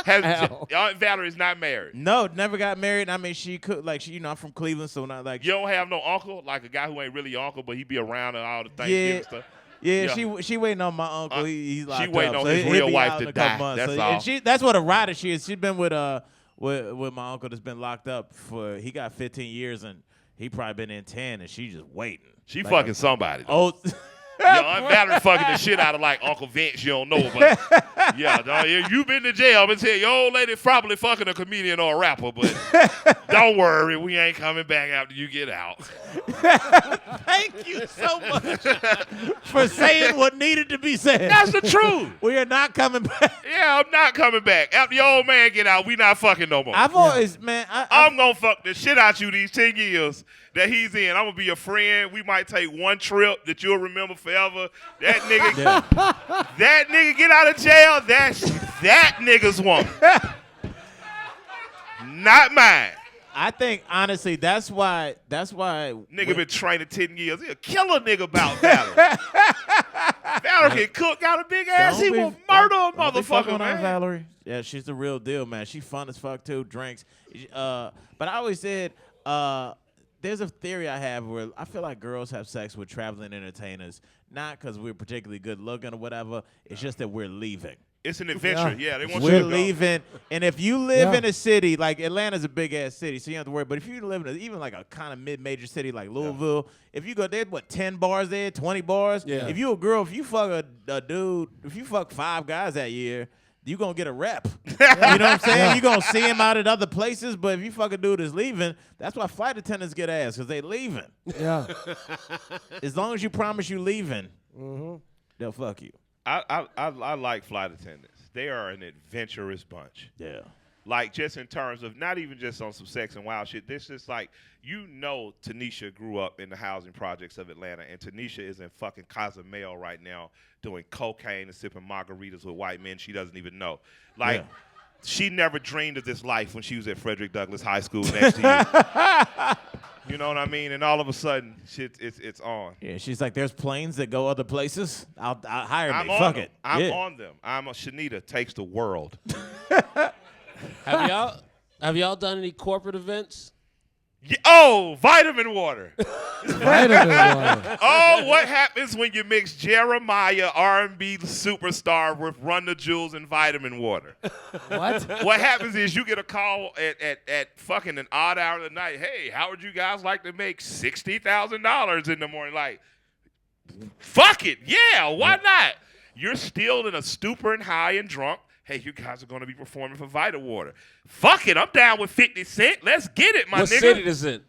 goddamn. Aunt Valerie's not married. No, never got married. I mean, she could like she, I'm from Cleveland, so not like You don't have no uncle, like a guy who ain't really your uncle, but he be around at all the Thanksgiving stuff. Yeah, Yeah. she waiting on my uncle. He's locked she waiting up, on so his he'll real be wife out to in a couple die. months. That's So, all. and that's what a rider she is. She's been with my uncle that's been locked up for. He got 15 years and he probably been in 10, and she just waiting. She Like fucking somebody. Oh, Yeah, Aunt Valerie fucking the shit out of like Uncle Vince. You don't know, but yeah, dog, you been to jail. I'm gonna tell you, your old lady probably fucking a comedian or a rapper, but don't worry, we ain't coming back after you get out. thank you so much for saying what needed to be said. That's the truth. We are not coming back. Yeah, I'm not coming back after your old man get out. We not fucking no more. I've always, man. I'm gonna fuck the shit out you these 10 years that he's in. I'm gonna be a friend. We might take one trip that you'll remember forever. That nigga, that nigga get out of jail. That's that nigga's woman, not mine. I think honestly, that's why. Nigga been training 10 years. He'll kill a nigga about Valerie. Valerie can cook, got a big ass. He will murder a Don't be fucking motherfucker, on man. Valerie. Yeah, she's the real deal, man. She fun as fuck too. Drinks. But I always said, there's a theory I have where I feel like girls have sex with traveling entertainers, not because we're particularly good looking or whatever. It's just that we're leaving. It's an adventure. Yeah, they want you We're to go. leaving, and if you live Yeah. in a city like Atlanta's a big ass city, so you don't have to worry. But if you live in even like a kind of mid-major city like Louisville, if you go there, 10 bars there, 20 bars. Yeah. If you a girl, if you fuck a dude, if you fuck 5 guys that year, you gonna get a rep. You know what I'm saying? You gonna see him out at other places, but if you fuck a dude that's leaving, that's why flight attendants get ass because they leaving. Yeah. As long as you promise you leaving, they'll fuck you. I like flight attendants. They are an adventurous bunch. Yeah. Like, just in terms of not even just on some sex and wild shit. This is like, Tanisha grew up in the housing projects of Atlanta, and Tanisha is in fucking Cozumel right now doing cocaine and sipping margaritas with white men she doesn't even know. Like, Yeah. she never dreamed of this life when she was at Frederick Douglass High School next to you. You know what I mean? And all of a sudden, shit, it's on. Yeah, she's like, there's planes that go other places. I'll hire I'm me. on Fuck them. it. I'm Yeah. on them. Shanita takes the world. Have y'all done any corporate events? Yeah, oh, vitamin water. Vitamin water. Oh, what happens when you mix Jeremiah, R&B superstar, with Run the Jewels and vitamin water? What? What happens is you get a call at fucking an odd hour of the night. Hey, how would you guys like to make $60,000 in the morning? Like, fuck it. Yeah, why not? You're still in a stupor and high and drunk. Hey, you guys are going to be performing for Vita Water. Fuck it. I'm down with 50 Cent. Let's get it, my What nigga. city is it?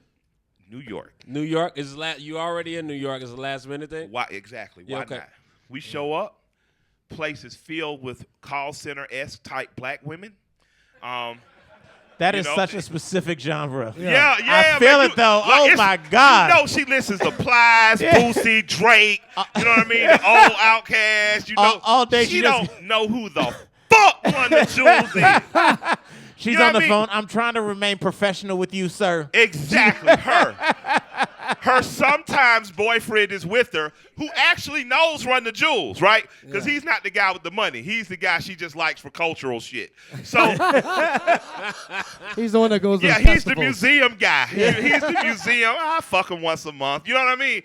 New York. New York is you already in New York? Is the last minute thing? Why exactly? Why Yeah, okay. not? We show up, place is filled with call center-esque type black women. That You is know? such a specific genre. Yeah. I feel man, it though. like, Oh it's- my God. You know she listens to Plies, Boosie, Drake. You know what I mean? The old Outkast. You know, all day she she don't just- know who the fuck Run the Jewels is. She's You know on the what I mean? phone. I'm trying to remain professional with you, sir. Exactly, her. Her sometimes boyfriend is with her, who actually knows Run the Jewels, right? Because he's not the guy with the money. He's the guy she just likes for cultural shit. So, He's the one that goes to yeah, the he's the festivals. museum guy. He's the museum. I fuck him once a month. You know what I mean?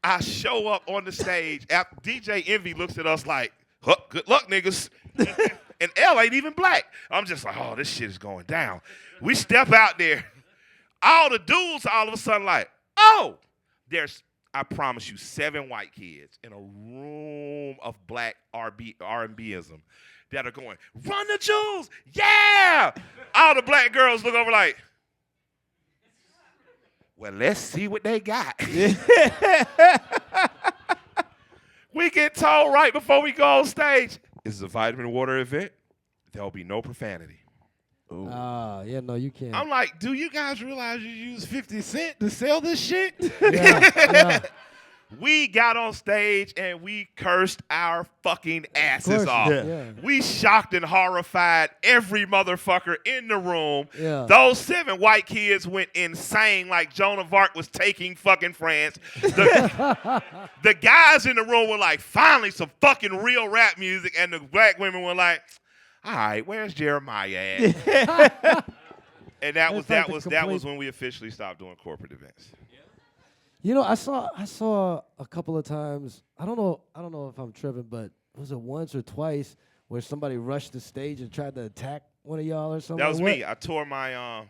I show up on the stage. DJ Envy looks at us like, huh, good luck, niggas. And L ain't even black. I'm just like, oh, this shit is going down. We step out there. All the dudes all of a sudden like, oh, there's, I promise you, 7 white kids in a room of black R&Bism that are going, run the jewels, yeah! All the black girls look over like, well, let's see what they got. We get told right before we go on stage, this is a vitamin water event. There'll be no profanity. Yeah, no, you can't. I'm like, do you guys realize you use 50 Cent to sell this shit? Yeah. We got on stage and we cursed our fucking asses off. Yeah. We shocked and horrified every motherfucker in the room. Yeah. Those 7 white kids went insane like Joan of Arc was taking fucking France. The guys in the room were like, finally some fucking real rap music. And the black women were like, all right, where's Jeremiah at? And that was when we officially stopped doing corporate events. You know, I saw a couple of times. I don't know if I'm tripping, but was it once or twice where somebody rushed the stage and tried to attack one of y'all or something? That was me. I tore my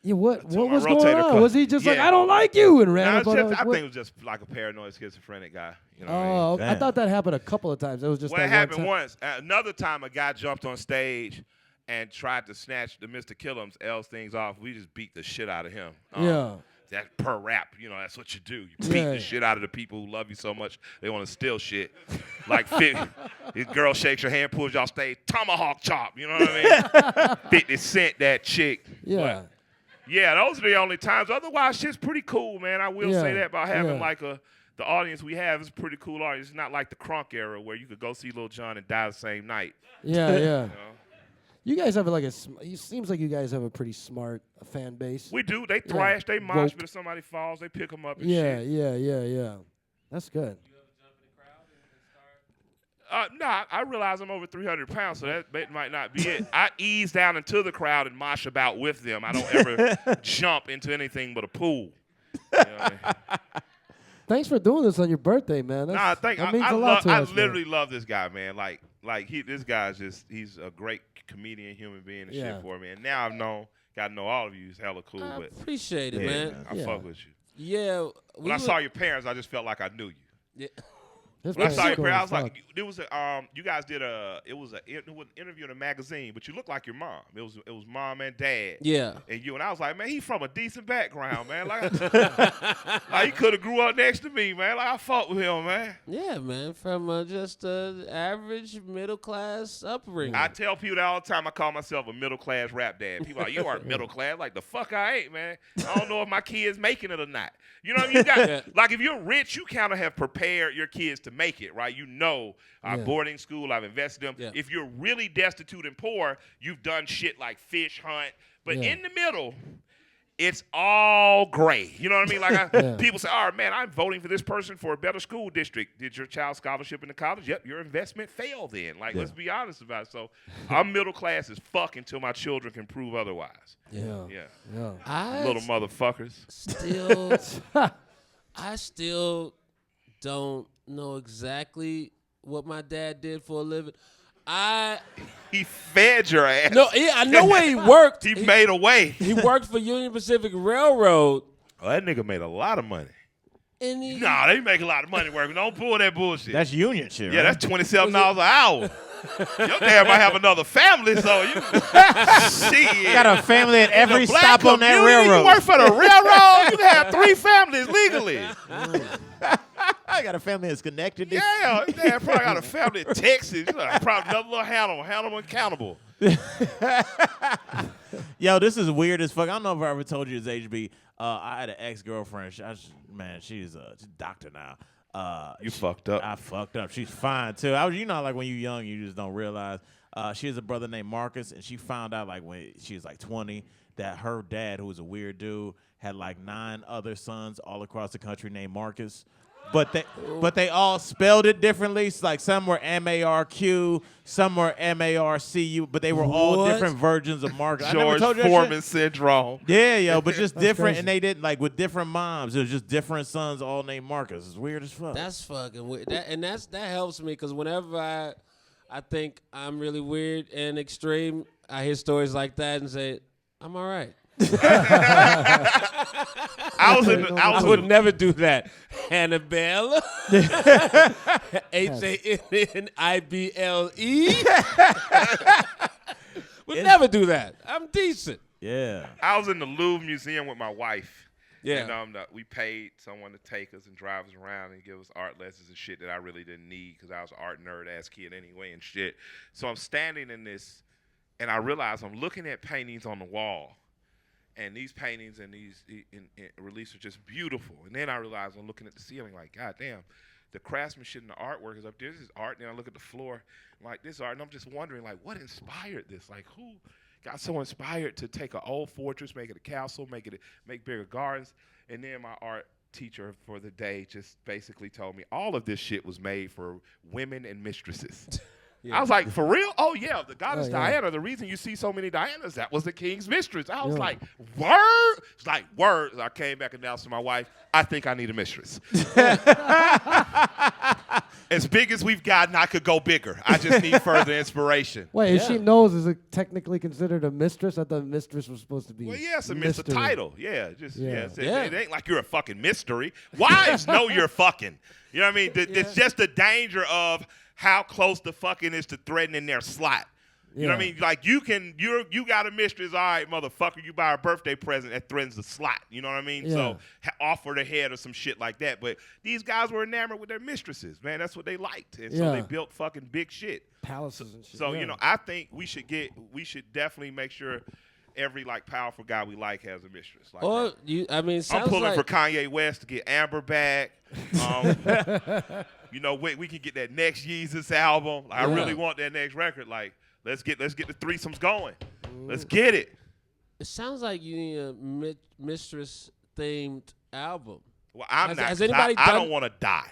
Yeah, what was going rotator on? cuff. Was he just like, Yeah. I don't like you and ran I up on him? think it was just like a paranoid schizophrenic guy. You know what I mean? Oh, I Damn. thought that happened a couple of times. It was just Well, it that one happened time. once. Another time, a guy jumped on stage and tried to snatch the Mr. Killam's L's things off. We just beat the shit out of him. Yeah. That per rap, you know, that's what you do. You beat Yeah. the shit out of the people who love you so much they want to steal shit. Like, this girl shakes your hand, pulls you off stage, tomahawk chop. You know what I mean? 50 Cent, that chick. Yeah. But, yeah, those are the only times. Otherwise, shit's pretty cool, man. I will say that about having like the audience we have is a pretty cool audience. It's not like the Crunk era where you could go see Lil Jon and die the same night. Yeah. You know? You guys have it seems like you guys have a pretty smart fan base. We do. They thrash, they mosh, but if somebody falls, they pick them up and shit. Yeah. That's good. No, I realize I'm over 300 pounds, so that might not be it. I ease down into the crowd and mosh about with them. I don't ever jump into anything but a pool. You know what I mean? Thanks for doing this on your birthday, man. That means a lot to us. I literally love this guy, man. This guy's he's a great comedian, human being, and shit for me. And now got to know all of you. He's hella cool. I But appreciate it, man. I fuck with you. Yeah. When I saw your parents, I just felt like I knew you. Yeah. This When I man's saw your cool parents, as I was fuck. like, there was you guys did it was an interview in a magazine, but you look like your mom. It was mom and dad. Yeah. And you and I was like, man, he from a decent background, man. Like he could have grew up next to me, man. Like I fought with him, man. Yeah, man. From just average middle class upbringing. I tell people that all the time. I call myself a middle class rap dad. People are like, you aren't middle class. Like the fuck I ain't, man. I don't know if my kids making it or not. You know what I mean? You got like if you're rich, you kind of have prepared your kids to make it, right? You know, boarding school, I've invested in them. Yeah. If you're really destitute and poor, you've done shit like fish hunt. But in the middle, it's all gray. You know what I mean? Like people say, all right, man, I'm voting for this person for a better school district. Did your child scholarship into college? Yep, your investment failed then. Like, let's be honest about it. So I'm middle class as fuck until my children can prove otherwise. Yeah. I Little motherfuckers. I still don't know exactly what my dad did for a living. He fed your ass. No, yeah, I know where he worked. He made a way. He worked for Union Pacific Railroad. Oh, that nigga made a lot of money. And he, Nah, they make a lot of money working. Don't pull that bullshit. That's union shit. Yeah, right? that's $27 an hour. Your dad might have another family, so you shit. Got a family at every The black stop on that community, railroad. You work for the railroad, you can have 3 families legally. I got a family that's connected. Yeah, your dad probably got a family in Texas. You know, probably another little Hannibal Accountable. Yo, this is weird as fuck. I don't know if I ever told you this, HB. I had an ex-girlfriend. She's a doctor now. You fucked up. I fucked up. She's fine too. Like when you're young, you just don't realize. She has a brother named Marcus, and she found out like when she was like 20 that her dad, who was a weird dude, had like 9 other sons all across the country named Marcus. But they all spelled it differently. So like some were M-A-R-Q, some were M-A-R-C-U, but they were all different versions of Marcus. I never George told you that Foreman shit. syndrome. Yeah, yo, but just different, crazy. and they didn't like with different moms. It was just different sons, all named Marcus. It's weird as fuck. that's fucking weird. That helps me because whenever I think I'm really weird and extreme, I hear stories like that and say, I'm all right. I would never do that. Hannibal. Hannible. Would never do that. I'm decent. Yeah. I was in the Louvre Museum with my wife. Yeah. And we paid someone to take us and drive us around and give us art lessons and shit that I really didn't need because I was an art nerd-ass kid anyway and shit. So I'm standing in this, and I realize I'm looking at paintings on the wall. And these paintings and these reliefs are just beautiful. And then I realize I'm looking at the ceiling like, God damn, the craftsmanship and the artwork is up there. This is art. And then I look at the floor like this art, and I'm just wondering, like, what inspired this? Like, who got so inspired to take an old fortress, make it a castle, make bigger gardens? And then my art teacher for the day just basically told me all of this shit was made for women and mistresses. Yeah. I was like, for real? Oh, yeah, the goddess Diana, the reason you see so many Dianas, that was the king's mistress. I was like, word? It's like, word. I came back and announced to my wife, I think I need a mistress. As big as we've gotten, I could go bigger. I just need further inspiration. Wait, is she knows is it technically considered a mistress? I thought mistress was supposed to be. Well, yes, it's a title. Yeah, it ain't like you're a fucking mystery. Wives know you're fucking. You know what I mean? It's just the danger of how close the fucking is to threatening their slot. You know what I mean? Like you got a mistress, all right, motherfucker, you buy a birthday present that threatens the slot. You know what I mean? Yeah. So offer the head or some shit like that. But these guys were enamored with their mistresses, man. That's what they liked. And so they built fucking big shit. Palaces and shit. So, you know, I think we should definitely make sure every like powerful guy we like has a mistress. Like, I'm pulling for Kanye West to get Amber back. You know, we can get that next Yeezus album. I really want that next record. Like, let's get the threesomes going. Let's get it. It sounds like you need a mistress themed album. Well, I'm not. Has anybody I don't want to die.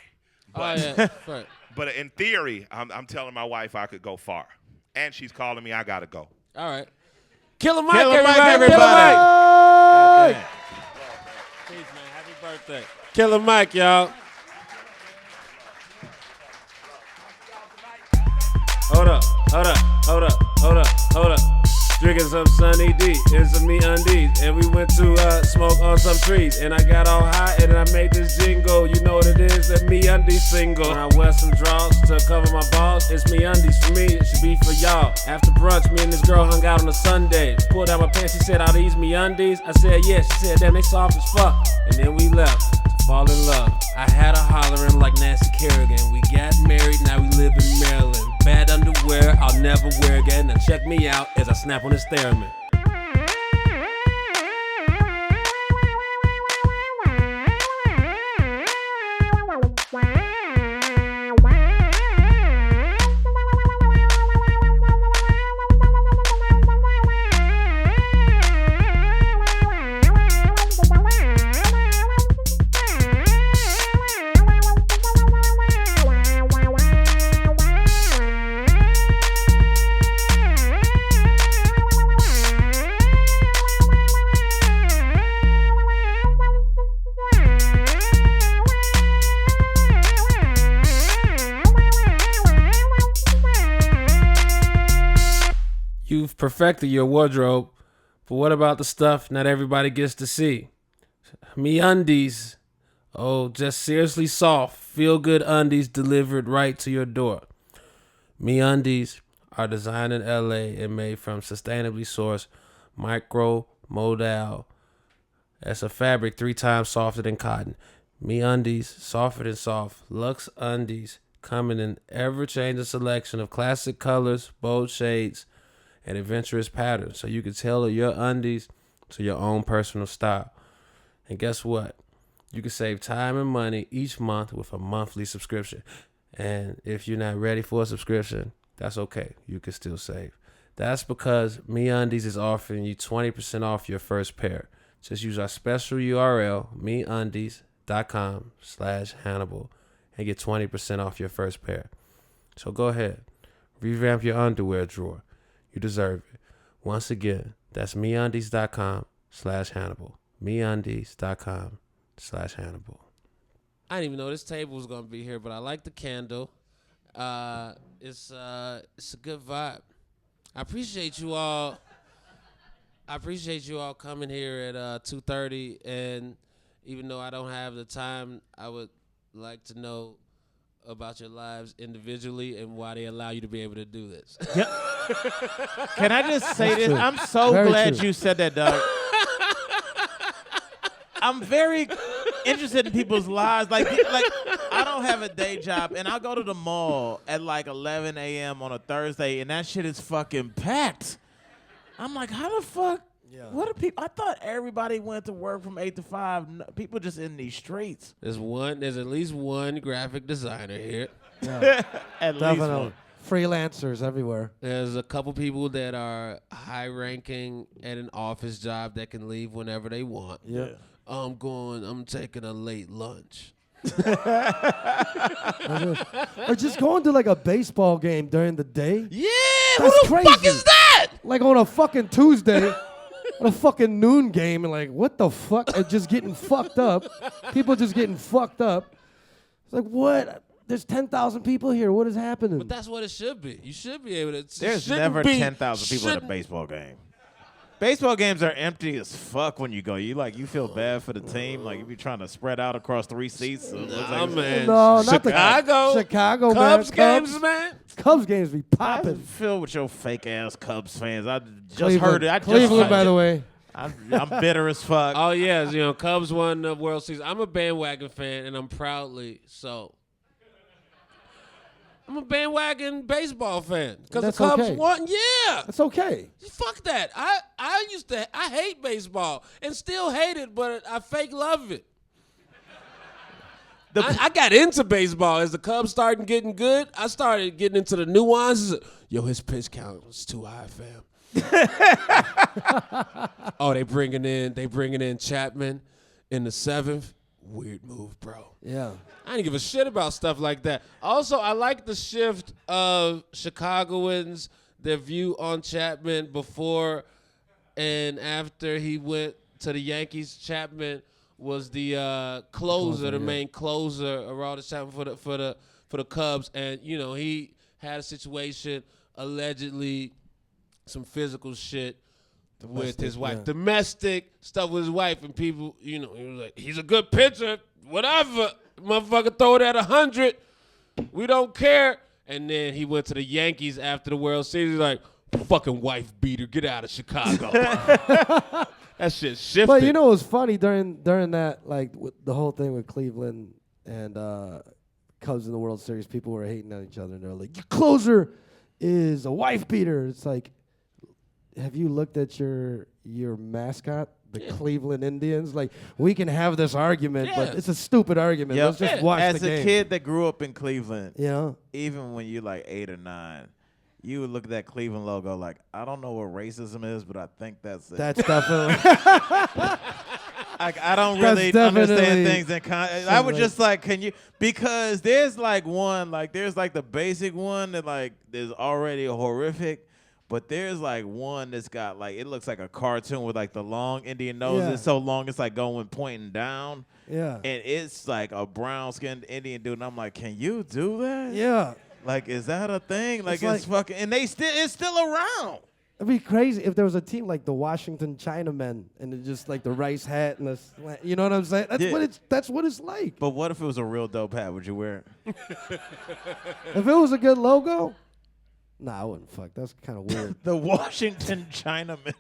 But, right. But in theory, I'm telling my wife I could go far, and she's calling me. I gotta go. All right. Killer Mike, everybody. Peace, man. Happy birthday. Killer Mike, y'all. Hold up. Drinking some Sunny D and some Me Undies, and we went to smoke on some trees, and I got all high and I made this jingle. You know what it is, that Me Undies single. And I wear some drawers to cover my balls. It's Me Undies for me, it should be for y'all. After brunch, me and this girl hung out on a Sunday. Pulled out my pants, she said, "Are these Me Undies?" I said, "Yeah." She said, "Damn, they soft as fuck." And then we left to fall in love. I had her hollering like Nancy Kerrigan. We got married, now we live in Maryland. Bad underwear, I'll never wear again. Now check me out as I snap on this theremin. You've perfected your wardrobe, but what about the stuff not everybody gets to see? Me Undies. Oh, just seriously soft, feel-good undies delivered right to your door. Me Undies are designed in LA and made from sustainably sourced micro-modal. That's a fabric 3 times softer than cotton. Me Undies, softer than soft. Luxe Undies, coming in ever-changing selection of classic colors, bold shades, and adventurous patterns, so you can tailor your undies to your own personal style. And guess what? You can save time and money each month with a monthly subscription. And if you're not ready for a subscription, that's okay. You can still save. That's because Me Undies is offering you 20% off your first pair. Just use our special URL, meundies.com/Hannibal, and get 20% off your first pair. So go ahead, revamp your underwear drawer. You deserve it. Once again, that's meundies.com/Hannibal. meundies.com/Hannibal. I didn't even know this table was gonna be here, but I like the candle. It's a good vibe. I appreciate you all I appreciate you all coming here at 2:30, and even though I don't have the time, I would like to know about your lives individually and why they allow you to be able to do this. Can I just say That's this? true. I'm so Very glad true. you said that, Doug. I'm very interested in people's lives. Like I don't have a day job, and I go to the mall at like 11 a.m. on a Thursday, and that shit is fucking packed. I'm like, how the fuck? Yeah. What are people? I thought everybody went to work from 8 to 5. People just in these streets. There's at least one graphic designer here. Yeah. At least Definitely. one. Freelancers everywhere. There's a couple people that are high ranking at an office job that can leave whenever they want. Yeah. I'm taking a late lunch. Or just going to like a baseball game during the day. Yeah, That's who the fuck crazy. is that? Like on a fucking Tuesday. On a fucking noon game, and like, what the fuck? And just getting fucked up. People just getting fucked up. It's like, what? There's 10,000 people here. What is happening? But that's what it should be. You should be able to. There's never 10,000 people at a baseball game. Baseball games are empty as fuck when you go. You feel bad for the team. Like you be trying to spread out across 3 seats. So it looks Nah, like man. No, not the Chicago, man. Cubs games, Cubs, man. Cubs games be I popping. feel with your fake ass Cubs fans. I just Cleveland, heard it. Cleveland, by the way. I'm bitter as fuck. Oh yeah, Cubs won the World Series. I'm a bandwagon fan, and I'm proudly so. I'm a bandwagon baseball fan because the That's Cubs okay. won. Yeah, That's okay. fuck that. I hate baseball and still hate it, but I fake love it. I got into baseball as the Cubs started getting good. I started getting into the nuances. Yo, his pitch count was too high, fam. Oh, they bringing in Chapman in the 7th. Weird move, bro. Yeah. I didn't give a shit about stuff like that. Also, I like the shift of Chicagoans, their view on Chapman before and after he went to the Yankees. Chapman was the closer, the main closer around the Chapman for the Cubs, and he had a situation allegedly some physical shit with his wife. yeah. Domestic stuff with his wife, and people, he was like, he's a good pitcher, whatever. Motherfucker throw it at 100. We don't care. And then he went to the Yankees after the World Series. He's like, fucking wife beater, get out of Chicago. That shit shifted. But it was funny during that, like with the whole thing with Cleveland and Cubs in the World Series, people were hating on each other, and they're like, your closer is a wife beater. It's like, have you looked at your mascot, the Cleveland Indians? Like, we can have this argument, but it's a stupid argument. Yep. Let's just watch As the a game. kid that grew up in Cleveland, Yeah. even when you're like 8 or 9, you would look at that Cleveland logo like, I don't know what racism is, but I think that's it. That's definitely. I don't That's really definitely understand things in I would just like, can you? Because there's like one, like there's like the basic one that like is already horrific, but there's like one that's got like, it looks like a cartoon with like the long Indian nose. Yeah. It's so long, it's like going pointing down. Yeah. And it's like a brown-skinned Indian dude, and I'm like, can you do that? Yeah. Like, is that a thing? Like, It's it's fucking, and it's still around. It'd be crazy if there was a team like the Washington Chinamen and it just like the rice hat and the you know what I'm saying? That's what it's like. But what if it was a real dope hat? Would you wear it? If it was a good logo, nah, I wouldn't fuck. That's kind of weird. The Washington Chinamen.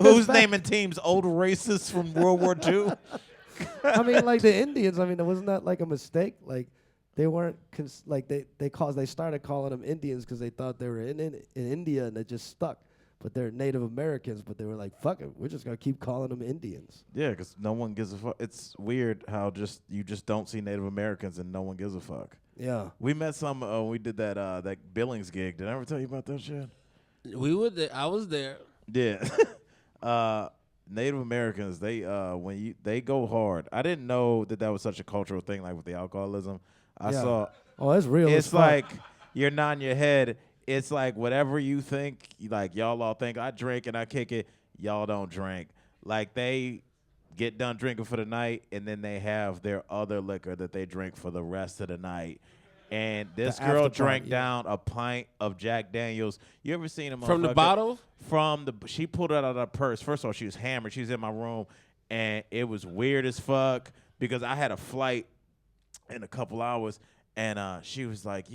Who's naming teams? Old racists from World War II? I mean, like the Indians. I mean, wasn't that like a mistake? Like they weren't they started calling them Indians because they thought they were in India and it just stuck. But they're Native Americans. But they were like, fuck it, we're just gonna keep calling them Indians. Yeah, because no one gives a fuck. It's weird how you just don't see Native Americans and no one gives a fuck. Yeah. We met some. We did that Billings gig. Did I ever tell you about that shit? We were there. I was there. Yeah. Native Americans, they they go hard. I didn't know that was such a cultural thing, like with the alcoholism. I Yeah. saw. Oh, that's real. It's as fuck. like you're nodding your head. It's like whatever you think, like y'all all think I drink and I kick it, y'all don't drink. Like they get done drinking for the night and then they have their other liquor that they drink for the rest of the night. And this The girl after drank party, yeah. down a pint of Jack Daniels. You ever seen him From the bottle? She pulled it out of her purse. First of all, she was hammered. She was in my room, and it was weird as fuck because I had a flight in a couple hours. And she was like,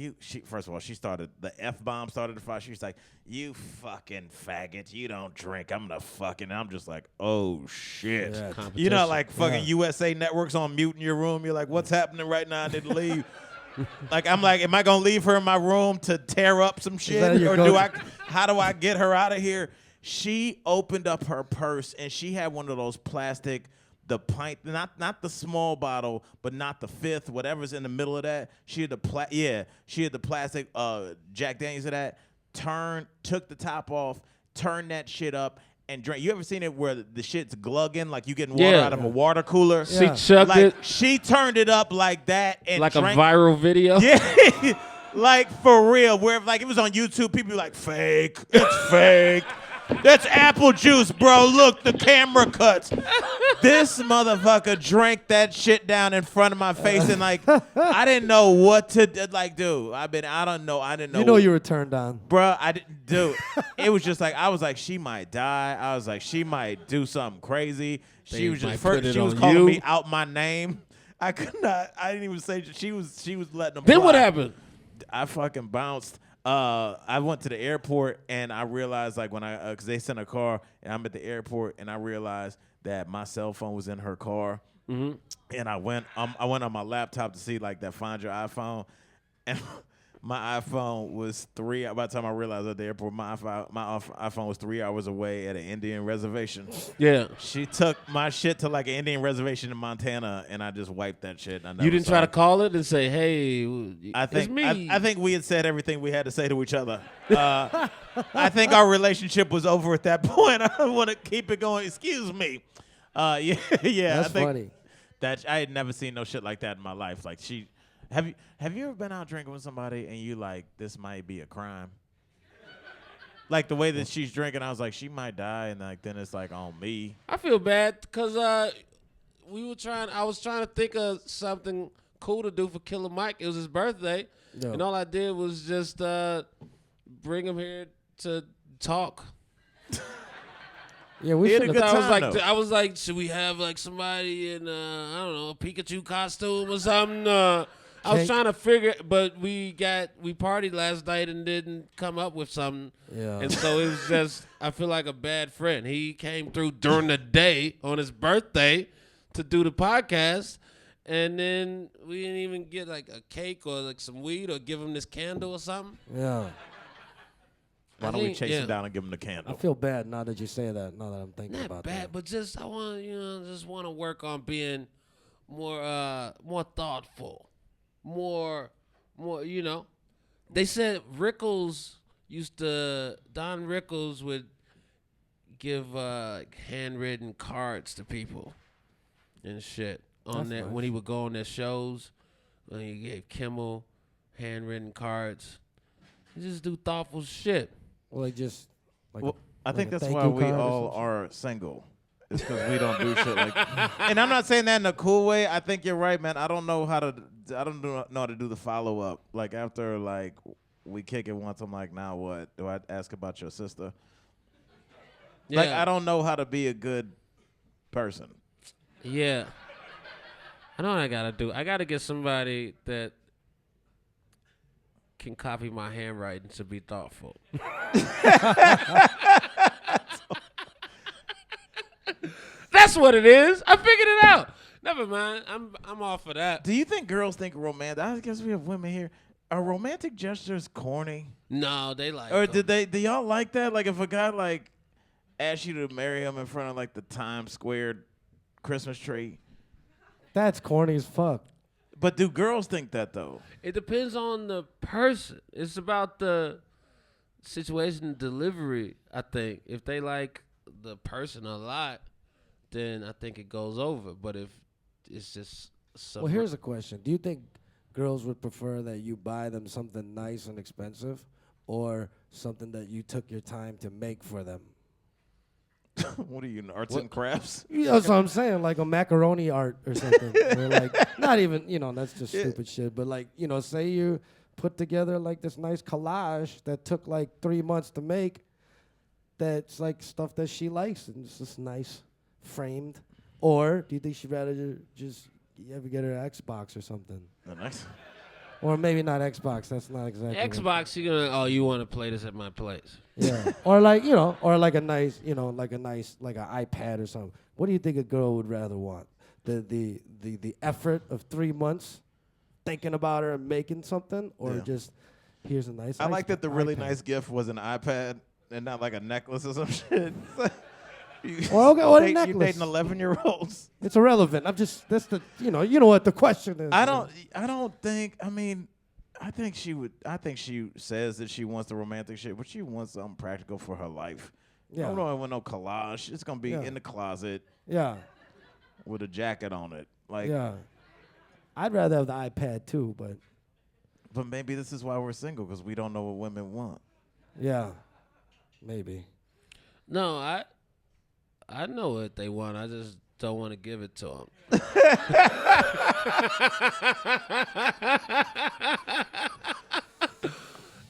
first of all, the F-bomb started to fly. She was like, you fucking faggot. You don't drink. I'm going to fucking. And I'm just like, oh, shit. Yeah. You know, like fucking Yeah. USA Network's on mute in your room. You're like, what's happening right now? I didn't leave. Like, I'm like, am I going to leave her in my room to tear up some shit? that your Or go-to? how do I get her out of here? She opened up her purse, and she had one of those plastic, the pint, not the small bottle, but not the fifth, whatever's in the middle of that. She had the plastic Jack Daniels of that. Took the top off, turned that shit up, and drank. You ever seen it where the shit's glugging, like you getting water Yeah. out of a water cooler? She Yeah. chucked Like it she turned it up like that and like drank. a viral video. Yeah, like for real. Where like it was on YouTube, people be like, "Fake, it's fake. That's apple juice, bro. Look, the camera cuts." This motherfucker drank that shit down in front of my face, and like I didn't know what to do. I didn't know. You know you were turned on. Bruh, I didn't do it. It was just like I was like, she might die. I was like, she might do something crazy. She They was just might first, put it she was on calling you. me out my name. I could not. I didn't even say she was letting them. Then what fly. happened? I fucking bounced. I went to the airport and I realized like when because they sent a car and I'm at the airport and I realized that my cell phone was in her car. Mm-hmm. And I went on my laptop to see like that Find Your iPhone, and my iPhone was by the time I realized at the airport, my iPhone was 3 hours away at an Indian reservation. Yeah. She took my shit to like an Indian reservation in Montana, and I just wiped that shit. I never You didn't saw try to it. call it and say, "Hey, I think it's me." I think we had said everything we had to say to each other. I think our relationship was over at that point. I want to keep it going. Excuse me. Yeah. That's I think funny. That I had never seen no shit like that in my life. Like have you ever been out drinking with somebody and you like this might be a crime? Like the way that she's drinking, I was like, she might die, and like then it's like on me. I feel bad because I was trying to think of something cool to do for Killer Mike. It was his birthday, Yeah. and all I did was just bring him here to talk. Yeah, we He had should a have. good time, I was like, should we have like somebody in I don't know, a Pikachu costume or something? I was Cake. trying to figure, but we partied last night and didn't come up with something. Yeah. And so it was just, I feel like a bad friend. He came through during the day on his birthday to do the podcast, and then we didn't even get like a cake or like some weed or give him this candle or something. Yeah. Why don't we chase yeah. him down and give him the candle? I feel bad now that you say that. Now that I'm thinking Not about bad, that. but just I want just want to work on being more thoughtful, more. They said Don Rickles would give handwritten cards to people and shit on That's that nice. when he would go on their shows. When he gave Kimmel handwritten cards, he just do thoughtful shit. Well, like just like Well, I like think a that's thank why you we card or all some are single. It's because we don't do shit like. And I'm not saying that in a cool way. I think you're right, man. I don't know how to do the follow up. Like after like we kick it once, I'm like, now what? Do I ask about your sister? Yeah, Like I don't know how to be a good person. Yeah. I know what I gotta do. I gotta get somebody that can copy my handwriting to be thoughtful. That's what it is. I figured it out. Never mind. I'm off of that. Do you think girls think romantic? I guess we have women here. Are romantic gestures corny? No, they like. Or them. do y'all like that? Like if a guy like asked you to marry him in front of like the Times Square Christmas tree. That's corny as fuck. But do girls think that though? It depends on the person. It's about the situation and delivery, I think. If they like the person a lot, then I think it goes over. But if it's just Well, here's a question. Do you think girls would prefer that you buy them something nice and expensive or something that you took your time to make for them? What are you, arts and crafts? You know, that's what I'm saying, like a macaroni art or something. Or like, not even, that's just stupid shit. But like, say you put together like this nice collage that took like 3 months to make. That's like stuff that she likes, and it's just nice, framed. Or do you think she'd rather just you ever get her an Xbox or something? Nice. Or maybe not Xbox. That's not exactly Xbox, you're gonna. Oh, you want to play this at my place? Yeah. Or like or like a nice, like an iPad or something. What do you think a girl would rather want? The effort of 3 months thinking about her and making something, or just here's a nice. I like that the really iPad. nice gift was an iPad and not like a necklace or some shit. Well, okay, what a You necklace. dating 11-year-olds? It's irrelevant. I'm just that's the you know what the question is. I don't think. I mean, I think she would. I think she says that she wants the romantic shit, but she wants something practical for her life. Yeah. I don't want no collage. It's gonna be in the closet Yeah. with a jacket on it. Like, Yeah. I'd rather have the iPad too, but maybe this is why we're single, because we don't know what women want. yeah, maybe. No, I know what they want. I just don't want to give it to them.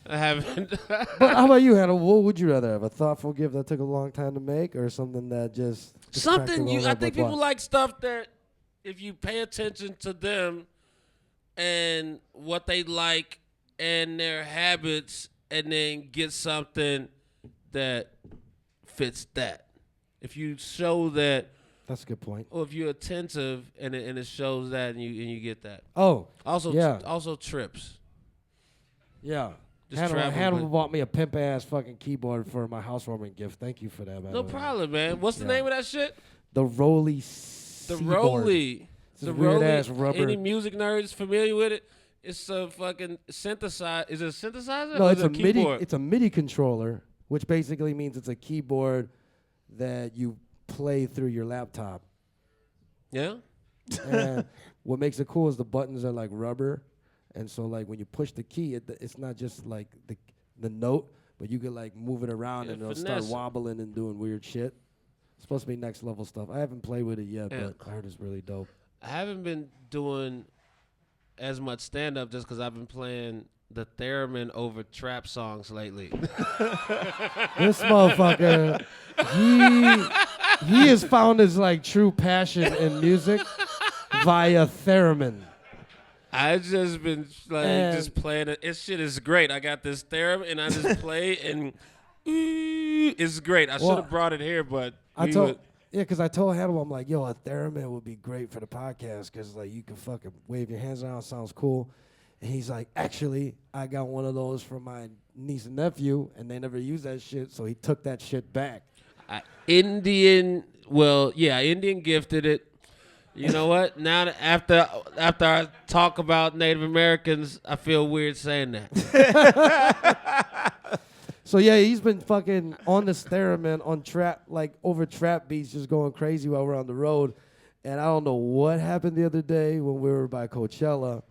I haven't. But how about you, Hannah? What would you rather have? A thoughtful gift that took a long time to make, or something that just Something practical I think people what? like stuff that if you pay attention to them and what they like and their habits, and then get something that fits that. If you show that, That's a good point. or if you're attentive and it shows that, and you get that. Oh, Also, yeah. also trips. yeah. Just Hannibal traveling, but- bought me a pimp-ass fucking keyboard for my housewarming gift. Thank you for that, man. No problem, man. What's the name of that shit? The Rolly The Seaboard. Rolly. It's a The weird-ass Rolly. rubber. Any music nerds familiar with it? It's a fucking synthesizer. Is it a synthesizer? No, or it's is a it MIDI. keyboard? It's a MIDI controller, which basically means it's a keyboard that you play through your laptop. Yeah. And what makes it cool is the buttons are like rubber, and so like when you push the key, it's not just like the note, but you can like move it around and it'll start finesse. wobbling and doing weird shit. It's supposed to be next level stuff. I haven't played with it yet, Yeah. but I heard it's really dope. I haven't been doing as much stand up just because I've been playing the theremin over trap songs lately. This motherfucker, he has found his like true passion in music via theremin. I just been like And- just playing it. This shit is great. I got this theremin and I just play and it's great. I should Well, have brought it here, but I we told would- because I told Hannibal, I'm like, yo, a theremin would be great for the podcast because like you can fucking wave your hands around, sounds cool. And he's like, actually, I got one of those for my niece and nephew, and they never used that shit, so he took that shit back. Indian gifted it. You know what? Now that after I talk about Native Americans, I feel weird saying that. So yeah, he's been fucking on this theremin on trap, like over trap beats, just going crazy while we're on the road. And I don't know what happened the other day when we were by Coachella,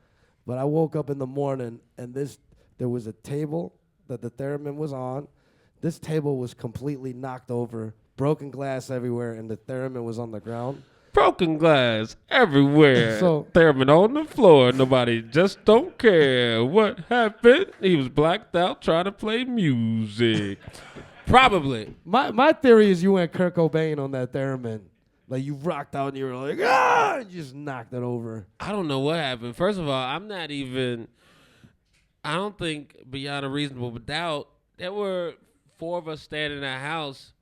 but I woke up in the morning and there was a table that the theremin was on. This table was completely knocked over, broken glass everywhere, and the theremin was on the ground. Broken glass everywhere. So- Theremin on the floor. Nobody just don't care what happened. He was blacked out trying to play music. Probably. My theory is you went Kurt Cobain on that theremin. Like you rocked out and you were like, ah, and you just knocked it over. I don't know what happened. First of all, I don't think beyond a reasonable doubt, there were 4 of us standing in that house.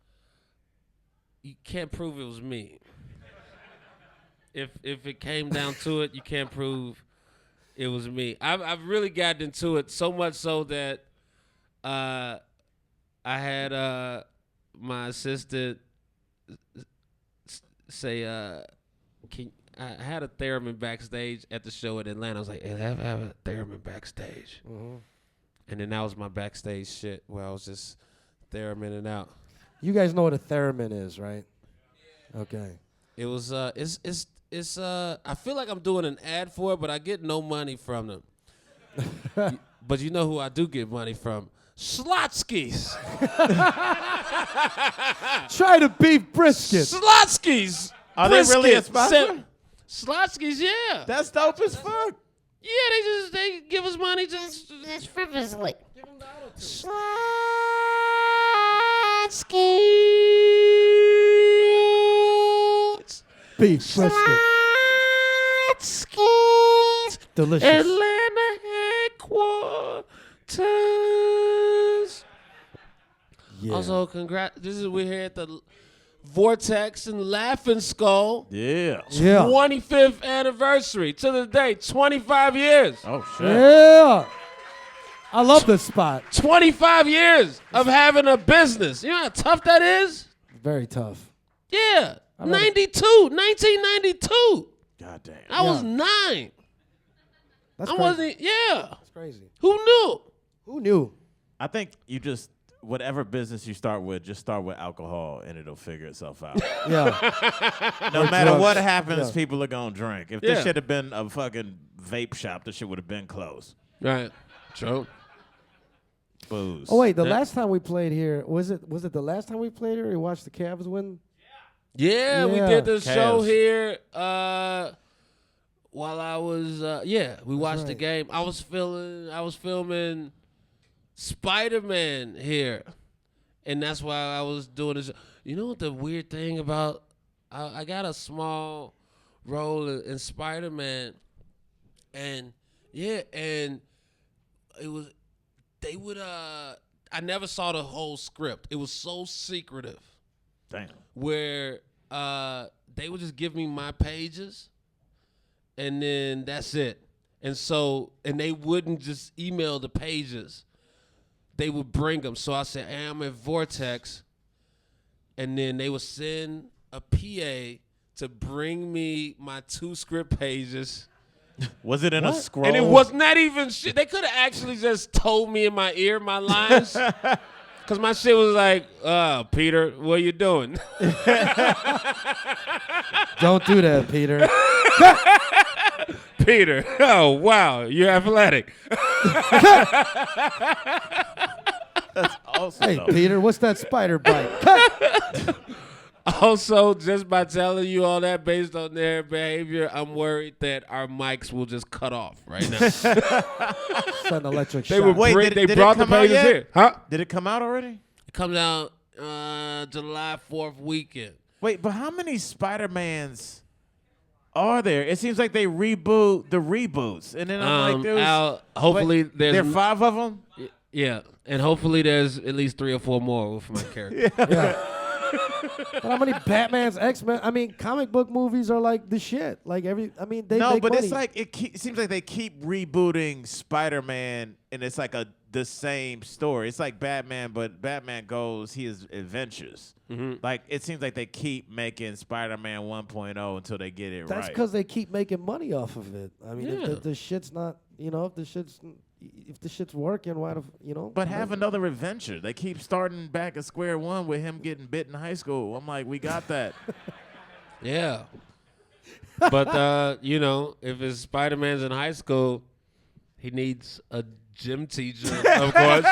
You can't prove it was me. If it came down to it, you can't prove it was me. I've really gotten into it so much so that I had my assistant say, I had a theremin backstage at the show in Atlanta. I was like, hey, I have a theremin backstage. Mm-hmm. And then that was my backstage shit where I was just theremin out. You guys know what a theremin is, right? Okay. It was it's I feel like I'm doing an ad for it, but I get no money from them. But you know who I do get money from? Slotskis. Try to beef brisket. Slotskis. Are they really a Brisket. sponsor? Slotskis, yeah. That's dope as fuck. Yeah, they give us money just That's frivolously. Slotskis. Beef brisket. Slotskis. Delicious. Atlanta headquarters. Yeah. Also, we're here at the Vortex and Laughing Skull. Yeah. Yeah. 25th anniversary to the day, 25 years. Oh shit. Yeah. I love this spot. 25 years of having a business. You know how tough that is? Very tough. Yeah. I read 1992. God damn. I was 9. That's I crazy. wasn't, yeah. That's crazy. Who knew? Who knew? I think you just whatever business you start with, just start with alcohol and it'll figure itself out. Yeah. No matter drugs. what happens, Yeah. people are gonna drink. If Yeah. this should have been a fucking vape shop, this shit would have been closed. Right. True. Booze. Oh wait, the Yeah. last time we played here was it the last time we played here? We watched the Cavs win. Yeah, we Yeah. did the show Cavs. here while I was we watched the right. game. I was filming Spider-Man here. And that's why I was doing this. You know what the weird thing about I got a small role in Spider-Man, and it was they would I never saw the whole script. It was so secretive Damn. where they would just give me my pages and then that's it. And they wouldn't just email the pages. They would bring them. So I said, hey, I'm at Vortex. And then they would send a PA to bring me my 2 script pages. Was it in a What? scroll? And it was not even shit. They could have actually just told me in my ear my lines. Because my shit was like, Peter, what are you doing? Don't do that, Peter. Peter, oh, wow, you're athletic. awesome. Hey, though. Peter, what's that spider bite? Cut. Also, just by telling you all that based on their behavior, I'm worried that our mics will just cut off right now. Send electric They shock. were Wait, did it brought the come out pages yet? here. Huh? Did it come out already? It comes out July 4th weekend. Wait, but how many Spider-Mans are there? It seems like they reboot the reboots, and then I'm like, there's hopefully wait, there's there are 5 of them. yeah, and hopefully there's at least 3 or 4 more with my character. Yeah. But how many Batman's, X-Men? I mean, comic book movies are like the shit. Like they No, make but money. it's like it seems like they keep rebooting Spider-Man, and it's like the same story. It's like Batman, but Batman goes his adventures. Like it seems like they keep making Spider-Man 1.0 until they get it That's right. because they keep making money off of it. I mean, Yeah. if the shit's not, if the shit's working, why the, But have another adventure. They keep starting back at square one with him getting bit in high school. I'm like, we got that. Yeah. But, if it's Spider-Man's in high school, he needs a gym teacher, of course.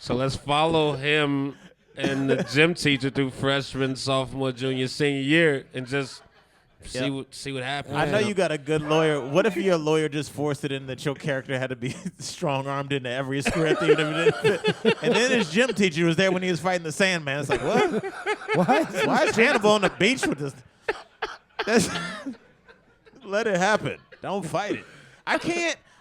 So let's follow him and the gym teacher through freshman, sophomore, junior, senior year and just see what happens. I know you got a good lawyer. What if your lawyer just forced it in that your character had to be strong-armed into every script? And then his gym teacher was there when he was fighting the Sandman. It's like, what? Why is Hannibal on the beach with this? Let it happen. Don't fight it.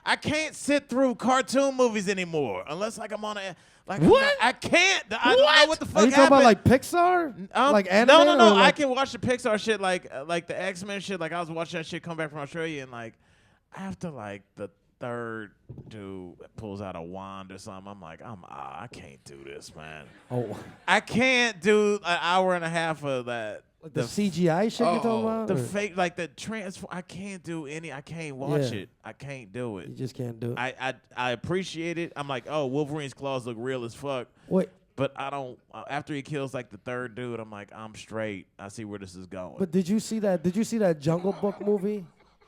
I can't sit through cartoon movies anymore unless I'm on a What? I can't. I don't know what the fuck Are you talking happened. about like Pixar? Like anime? No. or I like- can watch the Pixar shit like the X-Men shit. Like I was watching that shit come back from Australia, and like after like the third dude pulls out a wand or something, I'm like, I can't do this, man. Oh, I can't do an hour and a half of that. like the CGI shit you're talking about? The or- fake, like the I can't do any. I can't watch Yeah. it. I can't do it. You just can't do it. I appreciate it. I'm like, oh, Wolverine's claws look real as fuck. Wait, But I don't. After he kills like the third dude, I'm like, I'm straight. I see where this is going. but did you see that Jungle Book movie?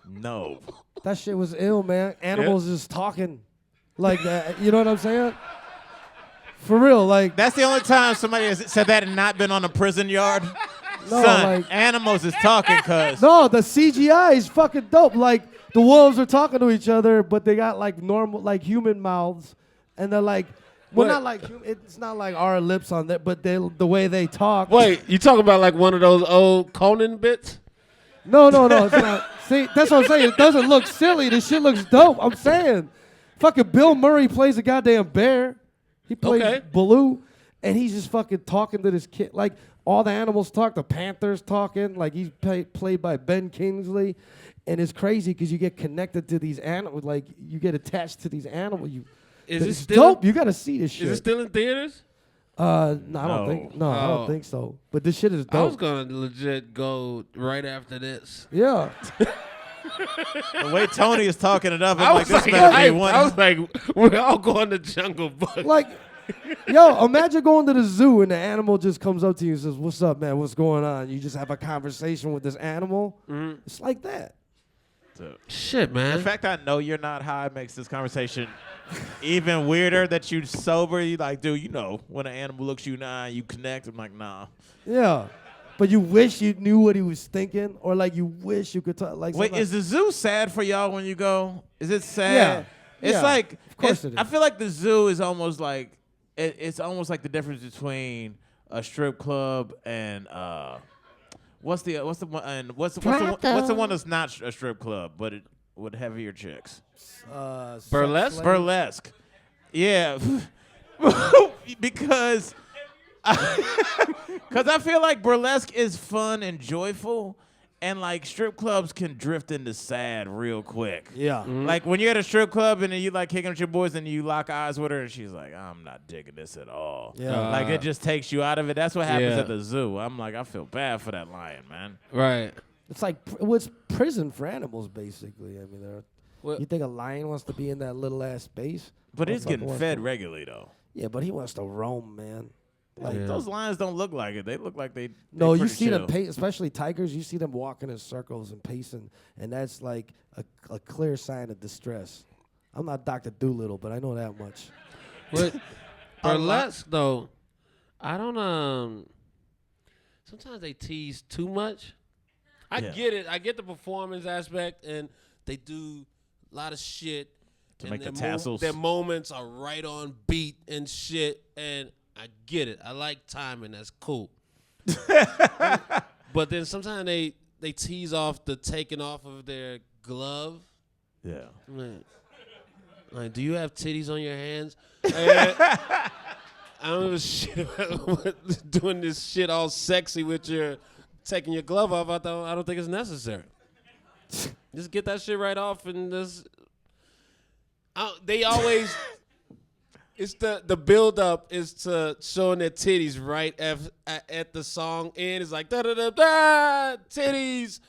no. That shit was ill, man. Animals just talking. Like that. You know what I'm saying? For real, like That's the only time somebody has said that and not been on a prison yard. no, Son, like animals is talking, cuz. no, the CGI is fucking dope. Like the wolves are talking to each other, but they got like normal, like human mouths, and they're like, well, What? not like it's not like our lips on that, but the way they talk. Wait, you talking about like one of those old Conan bits? No, it's not. See, that's what I'm saying. It doesn't look silly. This shit looks dope. I'm saying, fucking Bill Murray plays a goddamn bear. He plays Okay. Baloo, and he's just fucking talking to this kid. Like all the animals talk. The Panthers talking. Like he's played by Ben Kingsley, and it's crazy because you get connected to these animals. Like you get attached to these animals. Is it It's still? dope. You gotta see this shit. Is it still in theaters? No, I don't No. think. No, I Oh. don't think so. But this shit is I was dope. gonna legit go right after this. Yeah. The way Tony is talking it up, I I'm was like, this like, better be hyped. one. I was like, we're all going to Jungle Book. Like, yo, imagine going to the zoo and the animal just comes up to you and says, "What's up, man? What's going on?" You just have a conversation with this animal. Mm-hmm. It's like that. Shit, The man. fact I know you're not high makes this conversation even weirder. That you sober, you like, dude, you know, when an animal looks you in the eye, you connect. I'm like, nah. Yeah. But you wish you knew what he was thinking, or like you wish you could talk. Like, Wait, sometimes- is the zoo sad for y'all when you go? Is it sad? Yeah. It's Yeah. like, Of course it is. I feel like the zoo is almost like, it's almost like the difference between a strip club and what's the one and what's the one that's not a strip club but it with heavier chicks? sex Burlesque? slave? Burlesque. Yeah. because I feel like burlesque is fun and joyful, and like strip clubs can drift into sad real quick. Yeah. Like when you're at a strip club and then you like kicking with your boys and you lock eyes with her and she's like, I'm not digging this at all. Yeah. Like it just takes you out of it. That's what happens Yeah. at the zoo. I'm like, I feel bad for that lion, man. Right. It's like what's prison for animals, basically. I mean, Well- you think a lion wants to be in that little ass space? But it's Motherfucker getting wants fed to- regularly though. Yeah, but he wants to roam, man. Like, Yeah. Those lions don't look like it. They look like they no, you pretty see them, chill. pace, especially tigers. You see them walking in circles and pacing, and that's like a clear sign of distress. I'm not Dr. Doolittle, but I know that much. But burlesque though, I don't sometimes they tease too much. I Yeah. get it. I get the performance aspect, and they do a lot of shit To and make the their tassels. their moments are right on beat and shit, and I get it. I like timing. That's cool. But then sometimes they tease off the taking off of their glove. Yeah. Like, do you have titties on your hands? And I don't give a shit about doing this shit all sexy with your taking your glove off. I don't think it's necessary. Just get that shit right off and just. They always. It's the build up is to showing their titties right at the song end. It's like da da da da titties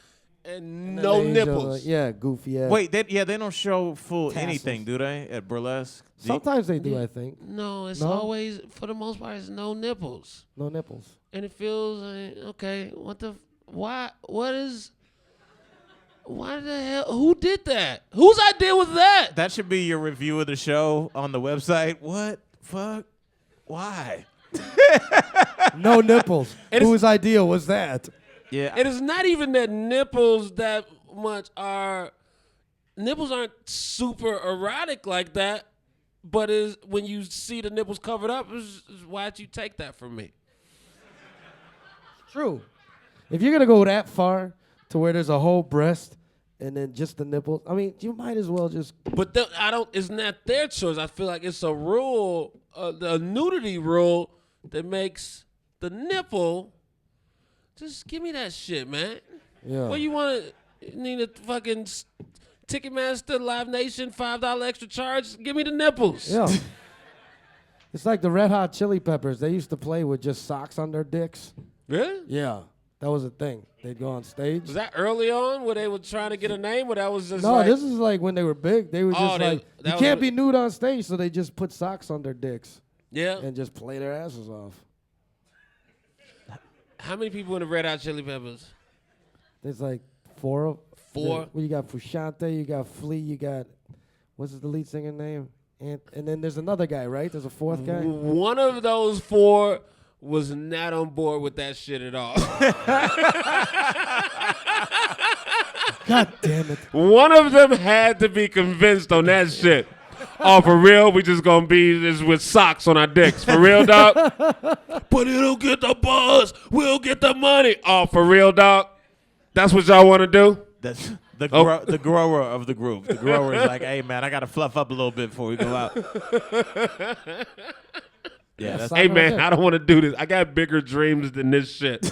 and no And then they show, nipples. yeah, goofy ass. Wait, they don't show full Tassels. anything, do they? At burlesque? Sometimes they do, I think. No, it's No? always for the most part it's no nipples. No nipples. And it feels like, okay, why the hell, who did that? Whose idea was that? That should be your review of the show on the website. What? Fuck? Why? No nipples. It is- Whose idea was that? Yeah. It is not even that nipples that much nipples aren't super erotic like that, but is when you see the nipples covered up, why'd you take that from me? True. If you're gonna go that far to where there's a whole breast and then just the nipples, I mean, you might as well just. But it's not their choice. I feel like it's a rule, a nudity rule that makes the nipple. Just give me that shit, man. Yeah. What you want? You need a fucking Ticketmaster, Live Nation, $5 extra charge. Give me the nipples. Yeah. It's like the Red Hot Chili Peppers. They used to play with just socks on their dicks. Really? Yeah. That was a thing. They'd go on stage. Was that early on where they were trying to get a name, or that was just No, like, this is like when they were big. They were just Oh, like, that you was can't what- be nude on stage, so they just put socks on their dicks yeah? and just play their asses off. How many people in the Red Hot Chili Peppers? There's like four. Four? Well, you got Frusciante, you got Flea, you got, what's the lead singer name? And then there's another guy, right? There's a fourth guy. One of those 4 was not on board with that shit at all. God damn it. One of them had to be convinced on that shit. Oh, for real? We just gonna be this with socks on our dicks. For real, dog? But it'll get the buzz. We'll get the money. Oh, for real, dog? That's what y'all want to do? That's the grower of the group. The grower is like, hey, man, I got to fluff up a little bit before we go out. Yeah, that's Hey, man, I don't want to do this. I got bigger dreams than this shit.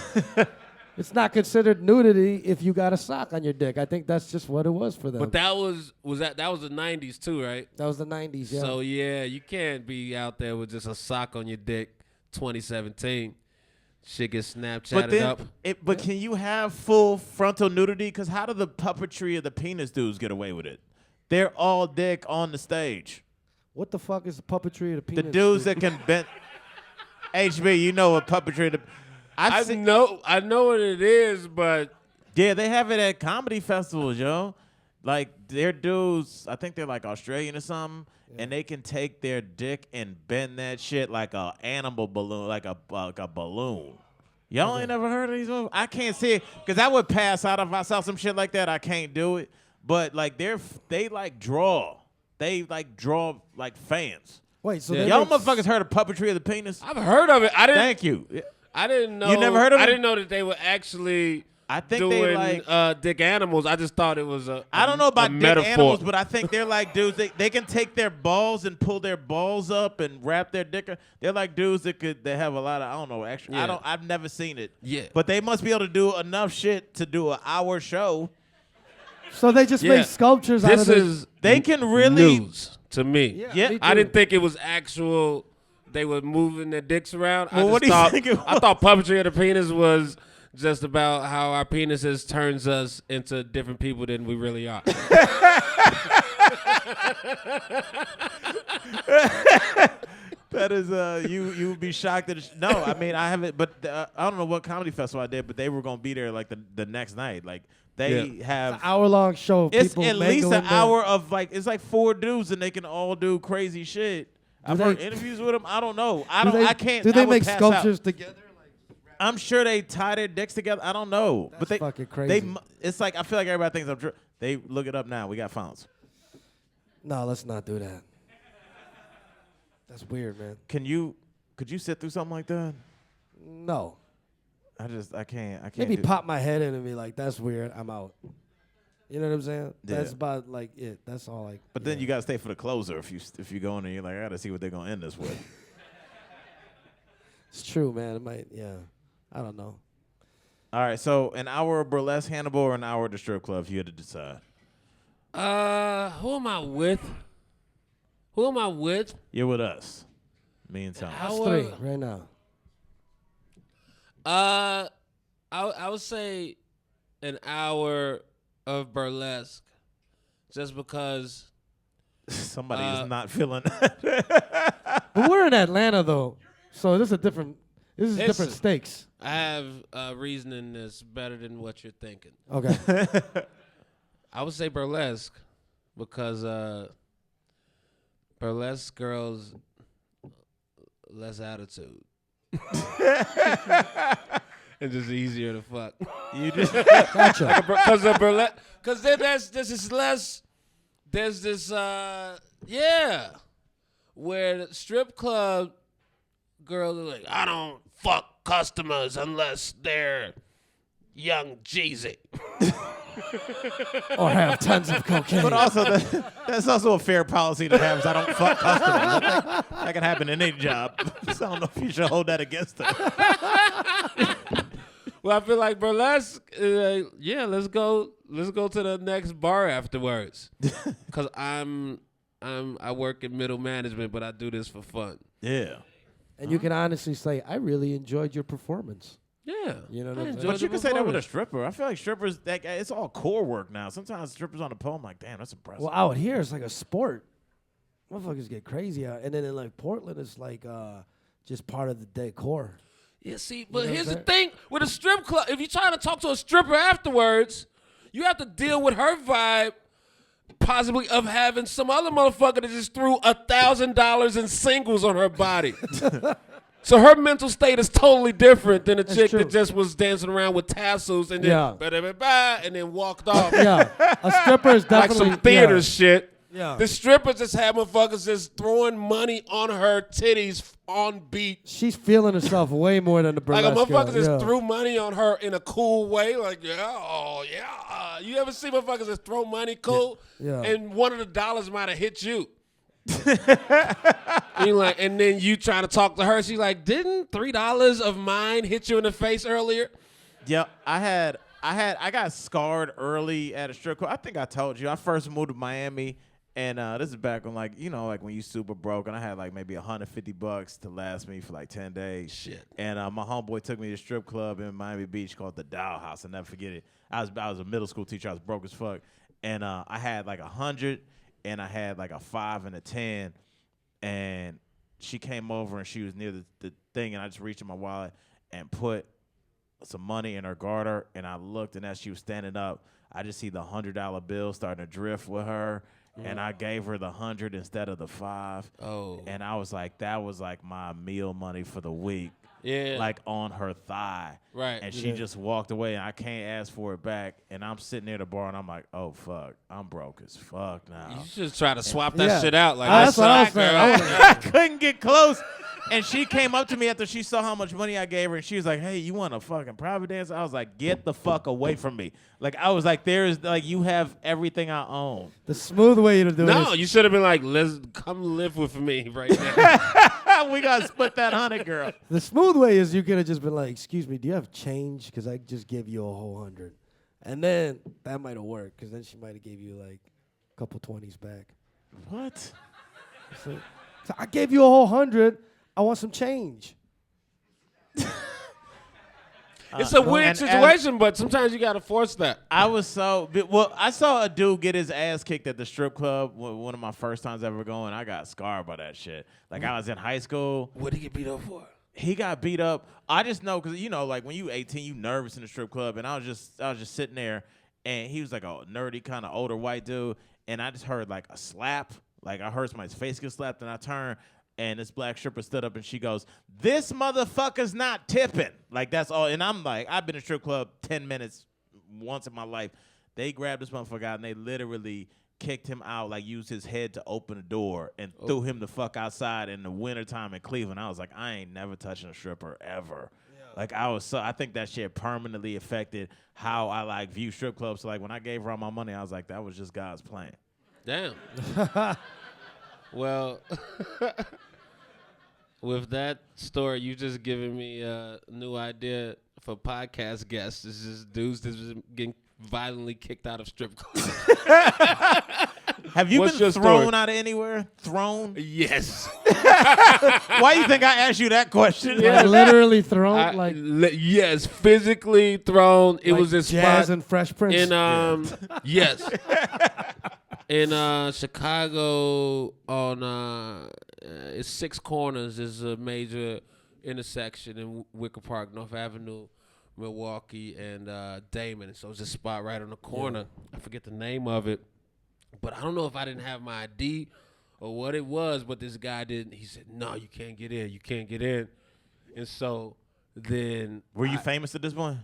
It's not considered nudity if you got a sock on your dick. I think that's just what it was for them. But that was the 90s too, right? That was the 90s, yeah. So, yeah, you can't be out there with just a sock on your dick 2017. Shit gets Snapchatted up. But can you have full frontal nudity? Because how do the puppetry of the penis dudes get away with it? They're all dick on the stage. What the fuck is the puppetry of the penis? The dudes that can bend. HB, you know what puppetry of the... I know what it is, but... Yeah, they have it at comedy festivals, yo. Like, they're dudes, I think they're like Australian or something, and they can take their dick and bend that shit like a animal balloon, like a balloon. Y'all ain't never heard of these movies? I can't see it, because I would pass out if I saw some shit like that. I can't do it. But, like, they like draw. They, like, draw like fans. Wait, so Y'all motherfuckers heard of puppetry of the penis? I've heard of it. Thank you. I didn't know. You never heard of it? I didn't know that they were actually doing they like dick animals. I just thought it was I don't know about dick metaphor. animals, but I think they're like dudes. They can take their balls and pull their balls up and wrap their dick. They're like dudes that have a lot of, I don't know, actually. Yeah. I've never seen it. Yeah. But they must be able to do enough shit to do an hour show. So they just make sculptures out of This this. is They can really news to me. Yeah. me I too. didn't think it was actual. They were moving their dicks around. Well, what do you think it I thought puppetry of the penis was just about how our penises turns us into different people than we really are. That is you would be shocked that no, I mean I haven't, but I don't know what comedy festival I did, but they were gonna be there like the next night. Like they have It's an hour-long show. Of it's people at least mingling an there. hour of like it's like 4 dudes and they can all do crazy shit. I've heard interviews with them. I don't know. I can't. Do I they would make pass sculptures out. together? I'm sure they tie their dicks together. I don't know, but they fucking crazy. It's like I feel like everybody thinks I'm true. They look it up now. We got phones. No, let's not do that. That's weird, man. Could you sit through something like that? No. I can't. Maybe do- pop my head in and be like, that's weird. I'm out. You know what I'm saying? Yeah. That's about like it. That's all like. But then you gotta stay for the closer if you go in there. You're like, I gotta see what they're gonna end this with. It's true, man. It might. Yeah. I don't know. All right, so an hour of burlesque Hannibal or an hour at the strip club? If you had to decide. Who am I with? Who am I with? You're with us. Me and Tom. That's Hour- 3 right now. I would say an hour of burlesque, just because. Somebody is not feeling. But we're in Atlanta though, so this is different stakes. I have reasoning that's better than what you're thinking. Okay. I would say burlesque because burlesque girls less attitude. And just easier to fuck. You just Gotcha. Because of burlesque. Because there's this where the strip club girls are like, I don't fuck customers unless they're young Jeezy. Or have tons of cocaine. But also, that's also a fair policy to have. Is I don't fuck customers. That can happen in any job. So I don't know if you should hold that against them. Well, I feel like burlesque. Let's go to the next bar afterwards. Cause I work in middle management, but I do this for fun. Yeah. And you can honestly say, I really enjoyed your performance. Yeah, You know what I I'm saying? enjoyed But you the can say that with a performance. stripper. I feel like strippers, it's all core work now. Sometimes strippers on the pole, I'm like, damn, that's impressive. Well, out here it's like a sport. Motherfuckers get crazy out, and then in like Portland, it's like just part of the decor. Yeah, see, but know what here's I'm the thing with a strip club. If you're trying to talk to a stripper afterwards, you have to deal with her vibe possibly of having some other motherfucker that just threw $1,000 in singles on her body. So her mental state is totally different than a chick true. that just was dancing around with tassels and then and then walked off. Yeah, a stripper is Like definitely some theater shit. Yeah. The strippers just have motherfuckers just throwing money on her titties on beat. She's feeling herself way more than the Like burlesque a motherfucker girl. just threw money on her in a cool way. Like, you ever see motherfuckers just throw money cool? Yeah. And one of the dollars might have hit you. And then you trying to talk to her. She's like, didn't $3 of mine hit you in the face earlier? Yeah, I got scarred early at a strip club. I think I told you. I first moved to Miami, and this is back when like when you super broke, and I had like maybe $150 to last me for like 10 days. Shit. And my homeboy took me to a strip club in Miami Beach called the Doll House. I'll never forget it. I was a middle school teacher. I was broke as fuck, and I had like 100, and I had like a 5 and a 10, and she came over and she was near the thing, and I just reached in my wallet and put some money in her garter, and I looked, and as she was standing up, I just see the $100 bill starting to drift with her, and I gave her the 100 instead of the 5. Oh. And I was like, that was like my meal money for the week. Yeah. Like on her thigh. Right. And she just walked away, and I can't ask for it back. And I'm sitting near the bar, and I'm like, oh, fuck. I'm broke as fuck now. You should try to swap that Yeah. shit out. Like, That's what I was girl. saying. I couldn't get close. And she came up to me after she saw how much money I gave her, and she was like, hey, you want a fucking private dance? I was like, get the fuck away from me. Like, I was like, you have everything I own. The smooth way to do it. No, is- you should have been like, let's come live with me right now. We got to split that 100, girl. The smooth way is you could have just been like, excuse me, do you have change? Because I just gave you a whole 100. And then that might have worked, because then she might have gave you like a couple 20s back. What? So I gave you a whole 100. I want some change. It's a weird and- situation, but sometimes you got to force that. I saw a dude get his ass kicked at the strip club one of my first times ever going. I got scarred by that shit. Like, I was in high school. What did he get beat up for? He got beat up. I just know because like when you 18, you nervous in the strip club, and I was just sitting there, and he was like a nerdy kind of older white dude, and I just heard like a slap, like I heard somebody's face get slapped, and I turned, and this black stripper stood up, and she goes, "This motherfucker's not tipping." Like, that's all. And I'm like, I've been in a strip club 10 minutes once in my life. They grabbed this motherfucker out, and they literally kicked him out, like used his head to open the door and threw him the fuck outside in the wintertime in Cleveland. I was like, I ain't never touching a stripper ever. Yeah. Like, I think that shit permanently affected how I like view strip clubs. So like when I gave her all my money, I was like, that was just God's plan. Damn. Well, with that story, you just given me a new idea for podcast guests. It's just dudes that's getting violently kicked out of strip clubs. Have you What's been your thrown story? out of anywhere? Thrown? Yes. Why you think I asked you that question? Like literally thrown, yes, physically thrown. It like was this Jazz spot and Fresh Prince. in yes, in Chicago on it's Six Corners is a major intersection in Wicker Park, North Avenue, Milwaukee, and Damon. So it's a spot right on the corner. I forget the name of it, but I don't know if I didn't have my ID or what it was, but this guy didn't. He said, no, you can't get in. You can't get in. And so then Were you famous at this point?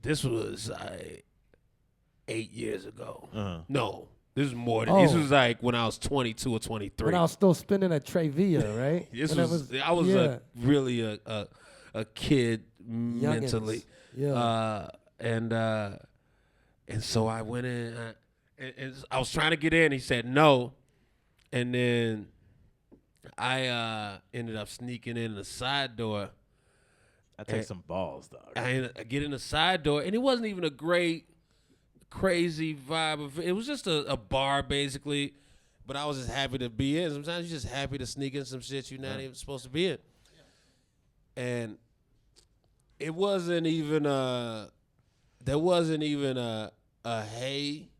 this was 8 years ago. Uh-huh. No, this was more than this Oh. was like when I was 22 or 23. when I was still spinning at Trevia, right? This When was, that I was yeah. really a kid mentally. Yeah. And so I went in and I was trying to get in. He said no, and then I ended up sneaking in the side door. That takes some balls, dog. I get in the side door, and it wasn't even a great, crazy vibe. It was just a bar, basically. But I was just happy to be in. Sometimes you're just happy to sneak in some shit you're not even supposed to be in. And it wasn't even there wasn't even a hey,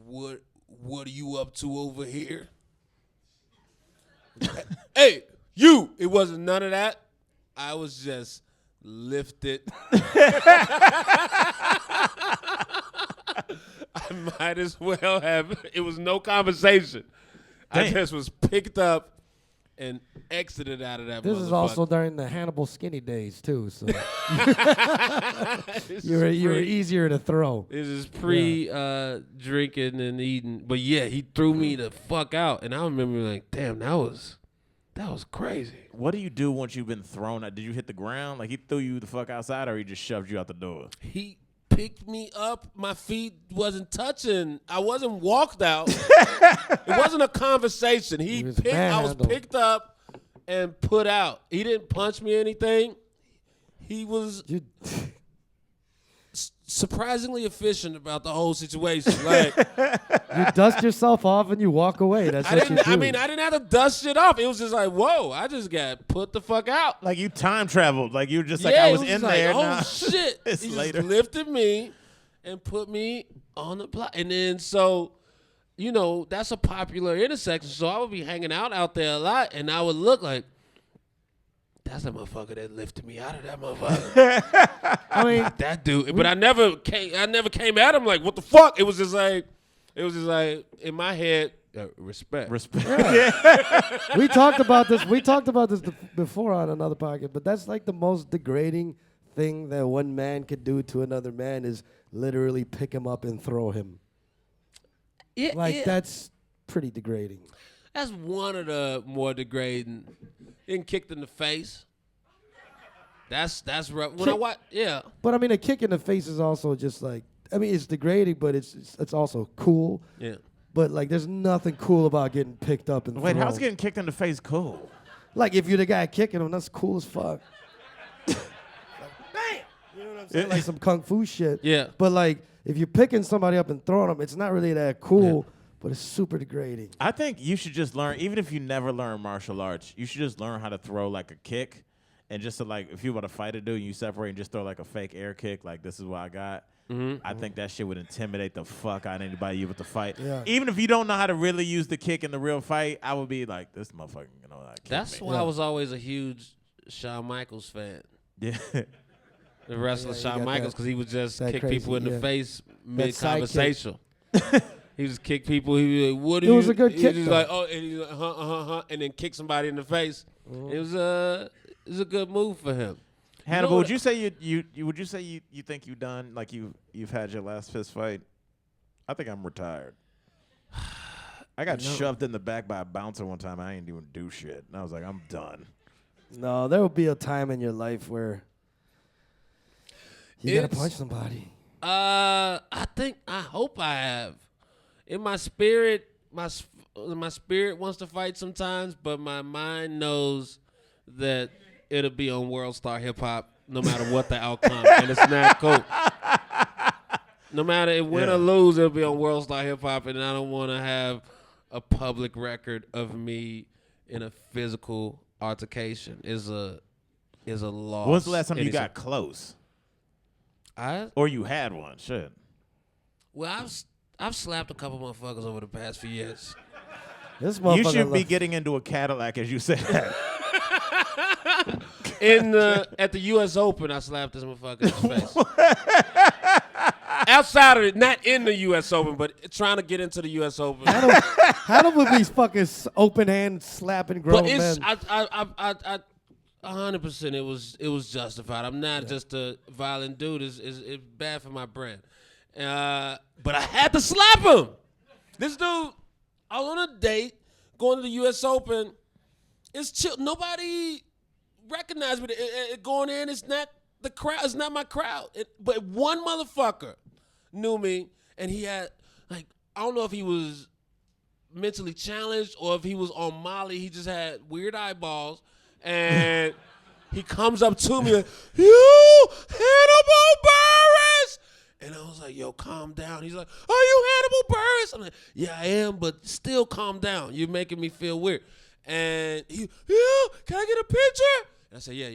what are you up to over here? Hey, you. It wasn't none of that. I was just lifted. I I might as well have. It was no conversation. I Damn. just was picked up and exited out of that. This is also during the Hannibal skinny days too, so you were easier to throw. This is pre drinking and eating, but yeah, he threw me the fuck out, and I remember like, damn, that was crazy. What do you do once you've been thrown out? Did you hit the ground? Like he threw you the fuck outside, or he just shoved you out the door? He picked me up. My feet wasn't touching. I wasn't walked out. It wasn't a conversation. I was manhandled. picked up and put out. He didn't punch me or anything. He was surprisingly efficient about the whole situation. Like You dust yourself off and you walk away. That's what you do. I didn't have to dust shit off. It was just like, whoa, I just got put the fuck out. Like you time traveled. Like you were just like Yeah, I it was was in just there. like, now. oh shit! It's He later. just lifted me and put me on the block, and then so, that's a popular intersection. So I would be hanging out there a lot, and I would look like, that's the motherfucker that lifted me out of that motherfucker. I mean, That dude. But I never came at him like, what the fuck? It was just like in my head, respect. we talked about this. We talked about this before on another podcast, but that's like the most degrading thing that one man could do to another man is literally pick him up and throw him. Yeah, Like that's pretty degrading. That's one of the more degrading. Getting kicked in the face. That's rough. When I watch, yeah. But I mean, a kick in the face is also just like, I mean, it's degrading, but it's also cool. Yeah. But like, there's nothing cool about getting picked up and Wait, thrown. how's getting kicked in the face cool? Like if you're the guy kicking him, that's cool as fuck. Like, bam! You know what I'm saying? Like some kung fu shit. Yeah. But like, if you're picking somebody up and throwing them, it's not really that cool, but it's super degrading. I think you should just learn, even if you never learn martial arts, you should just learn how to throw like a kick. And just to like, if you want to fight a dude, you separate and just throw like a fake air kick, like this is what I got. I think that shit would intimidate the fuck out of anybody you with the fight. Yeah. Even if you don't know how to really use the kick in the real fight, I would be like, this motherfucker, like, That's me. why I was always a huge Shawn Michaels fan. Yeah. The wrestler you Shawn got Michaels, that- because he would just that kick crazy, people in the yeah. face mid-conversation. He just kick people. He would like, what do It you? was a good he kick, just though. like, oh, and he's like, and then kick somebody in the face. It was a good move for him. Hannibal, what- would you say you think you done, like you've had your last fist fight? I think I'm retired. I got shoved in the back by a bouncer one time. I ain't even do shit. And I was like, I'm done. No, there will be a time in your life where you gotta It's- punch somebody. I hope I have. In my spirit, my spirit wants to fight sometimes, but my mind knows that it'll be on World Star Hip Hop no matter what the outcome, and it's not cool. No matter if win or lose, it'll be on World Star Hip Hop, and I don't want to have a public record of me in a physical altercation. Is a loss. When's the last time And you it's got close? I've Or you had one? Shit. slapped a couple motherfuckers over the past few years. This You motherfucker should be left- getting into a Cadillac as you said that. At the U.S. Open, I slapped this motherfucker in his face. Outside of it, not in the U.S. Open, but trying to get into the U.S. Open. Hannibal be fucking open hand slapping grown But it's men. I 100%. It was justified. I'm not just a violent dude. It's bad for my brand. But I had to slap him. This dude, I was on a date going to the U.S. Open. It's chill. Nobody recognized me. Going in, it's not the crowd. It's not my crowd. But one motherfucker knew me, and he had I don't know if he was mentally challenged or if he was on Molly. He just had weird eyeballs, and he comes up to me, like, "You, Hannibal Buress." And I was like, yo, calm down. He's like, are you Hannibal Buress? I'm like, yeah, I am, but still calm down. You're making me feel weird. And he, yeah, can I get a picture? And I said, yeah,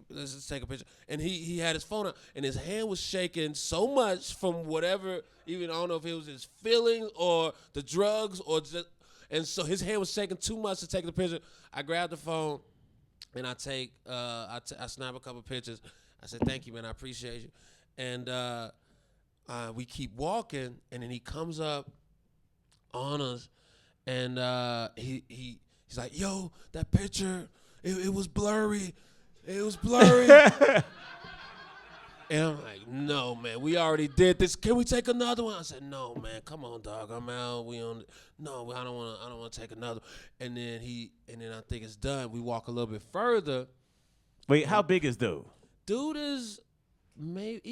let's just take a picture. And he had his phone out, and his hand was shaking so much from whatever, even I don't know if it was his feelings or the drugs or just, and so his hand was shaking too much to take the picture. I grabbed the phone, and I snap a couple pictures. I said, thank you, man, I appreciate you. And we keep walking, and then he comes up on us, and he's like, "Yo, that picture, it was blurry. It was blurry." And I'm like, "No, man, we already did this. Can we take another one?" I said, "No, man, come on, dog. I'm out. No, I don't want to take another." And then I think it's done. We walk a little bit further. Wait, how big is dude? Dude is maybe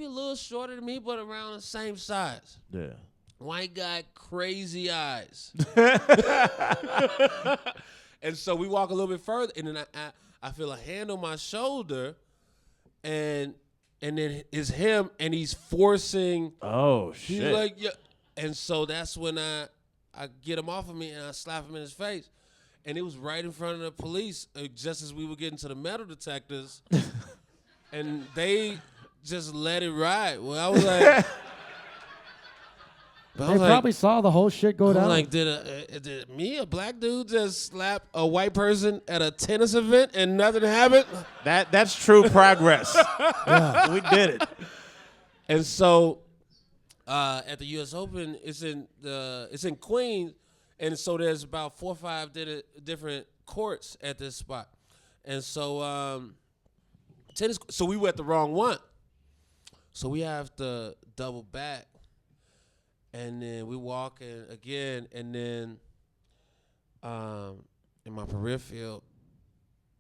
a little shorter than me, but around the same size. Yeah. White guy, crazy eyes. And so we walk a little bit further, and then I feel a hand on my shoulder, and then it's him, and he's forcing. Oh shit! He's like, yeah. And so that's when I get him off of me, and I slap him in his face, and it was right in front of the police, just as we were getting to the metal detectors, and they just let it ride. Well, I was like. They probably saw the whole shit go down. Like, did a black dude, just slap a white person at a tennis event and nothing happened? That's true progress. Yeah. We did it. And so, at the U.S. Open, it's in Queens, and so there's about 4 or 5 different courts at this spot, and so tennis. So we were at the wrong one, so we have to double back. And then we walk in again, and then in my peripheral,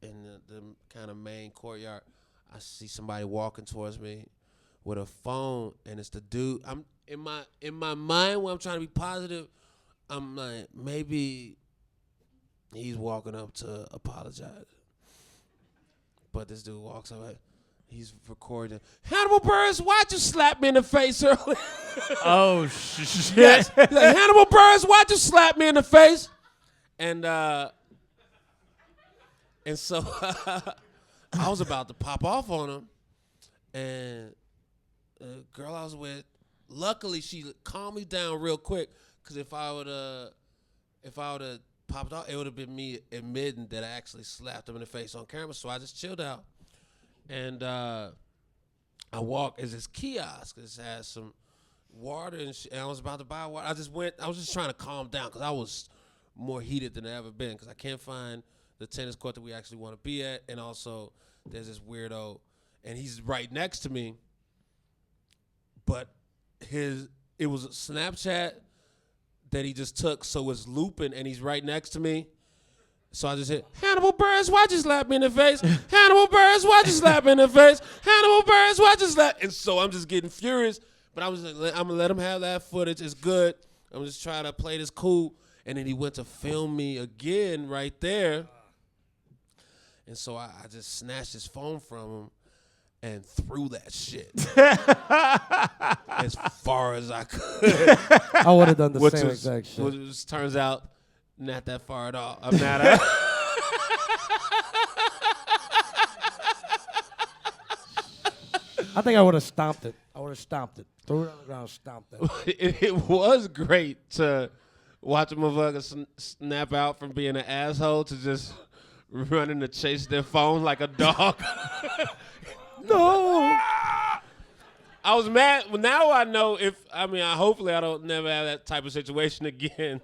in the kind of main courtyard, I see somebody walking towards me with a phone, and it's the dude. I'm in my mind when I'm trying to be positive, I'm like, maybe he's walking up to apologize. But this dude walks up, he's recording. Hannibal Buress, why'd you slap me in the face earlier? Oh shit! Yes. He's like, Hannibal Buress, why'd you slap me in the face? And so I was about to pop off on him, and the girl I was with, luckily she calmed me down real quick, because if I would have popped off, it would have been me admitting that I actually slapped him in the face on camera. So I just chilled out. And I walk as this kiosk. It has some water and I was about to buy water. I was just trying to calm down, because I was more heated than I ever been, because I can't find the tennis court that we actually want to be at. And also there's this weirdo, and he's right next to me, but it was a Snapchat that he just took, so it's looping, and he's right next to me. So I just hit, Hannibal Buress, why'd you slap me in the face? Hannibal Buress, why'd you slap me in the face? Hannibal Buress, why'd you slap? And so I'm just getting furious, but I was like, I'm going to let him have that footage. It's good. I'm just trying to play this cool. And then he went to film me again right there. And so I just snatched his phone from him and threw that shit as far as I could. I would have done the same exact shit. Which turns out, not that far at all. I'm not. I think I would have stomped it. Threw it on the ground, stomped it. It was great to watch a motherfucker snap out from being an asshole to just running to chase their phone like a dog. No. I was mad. Well, now I know hopefully I don't never have that type of situation again.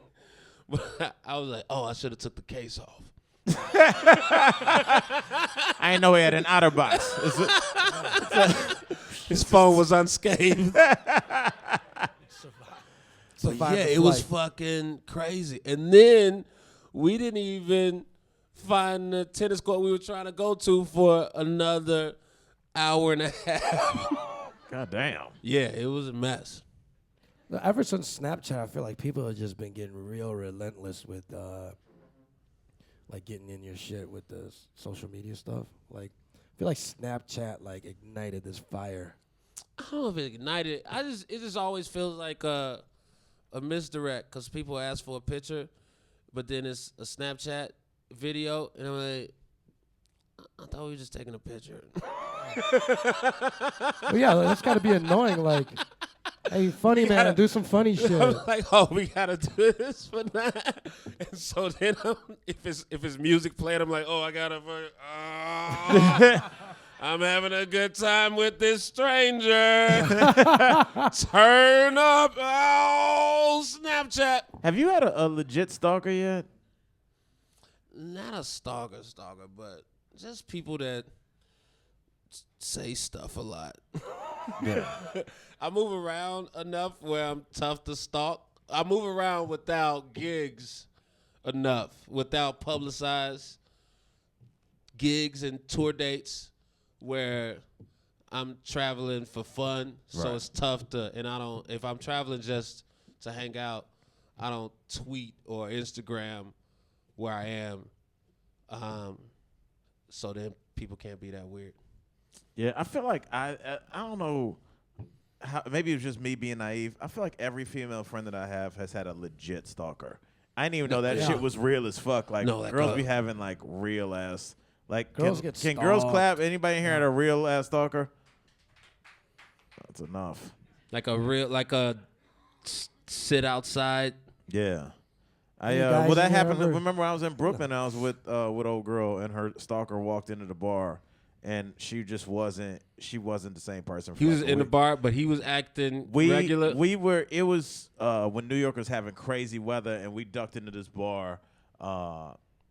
But I was like, I should have took the case off. I didn't know he had an OtterBox. His phone was unscathed. But yeah, it was fucking crazy. And then we didn't even find the tennis court we were trying to go to for another hour and a half. God damn. Yeah, it was a mess. Ever since Snapchat, I feel like people have just been getting real relentless with like getting in your shit with the social media stuff. Like, I feel like Snapchat like ignited this fire. I don't know if it ignited. It just always feels like a misdirect, because people ask for a picture, but then it's a Snapchat video, and I'm like, I thought we were just taking a picture. Well, yeah, that's got to be annoying. Like, hey, funny man, do some funny shit. I'm like, we gotta do this for that. And so then, if it's music playing, I'm like, I gotta. I'm having a good time with this stranger. Turn up. Oh, Snapchat. Have you had a legit stalker yet? Not a stalker, but just people that say stuff a lot. Yeah. I move around enough where I'm tough to stalk. I move around without gigs enough, without publicized gigs and tour dates where I'm traveling for fun. So Right. it's tough to, and I don't, if I'm traveling just to hang out, I don't tweet or Instagram where I am. So then people can't be that weird. Yeah, I feel like I don't know how, maybe it was just me being naive. I feel like every female friend that I have has had a legit stalker. I didn't even know that shit was real as fuck. Like, girls be having like real ass, like Girls can, get can girls stalked. clap? Anybody in here had a real ass stalker? That's enough. Like a sit outside. Yeah. Any guys Well, that in here happened. ever- Remember, I was in Brooklyn. And I was with old girl, and her stalker walked into the bar, and she just wasn't. She wasn't the same person. He was in the bar, but he was acting regular. We were. It was when New York was having crazy weather, and we ducked into this bar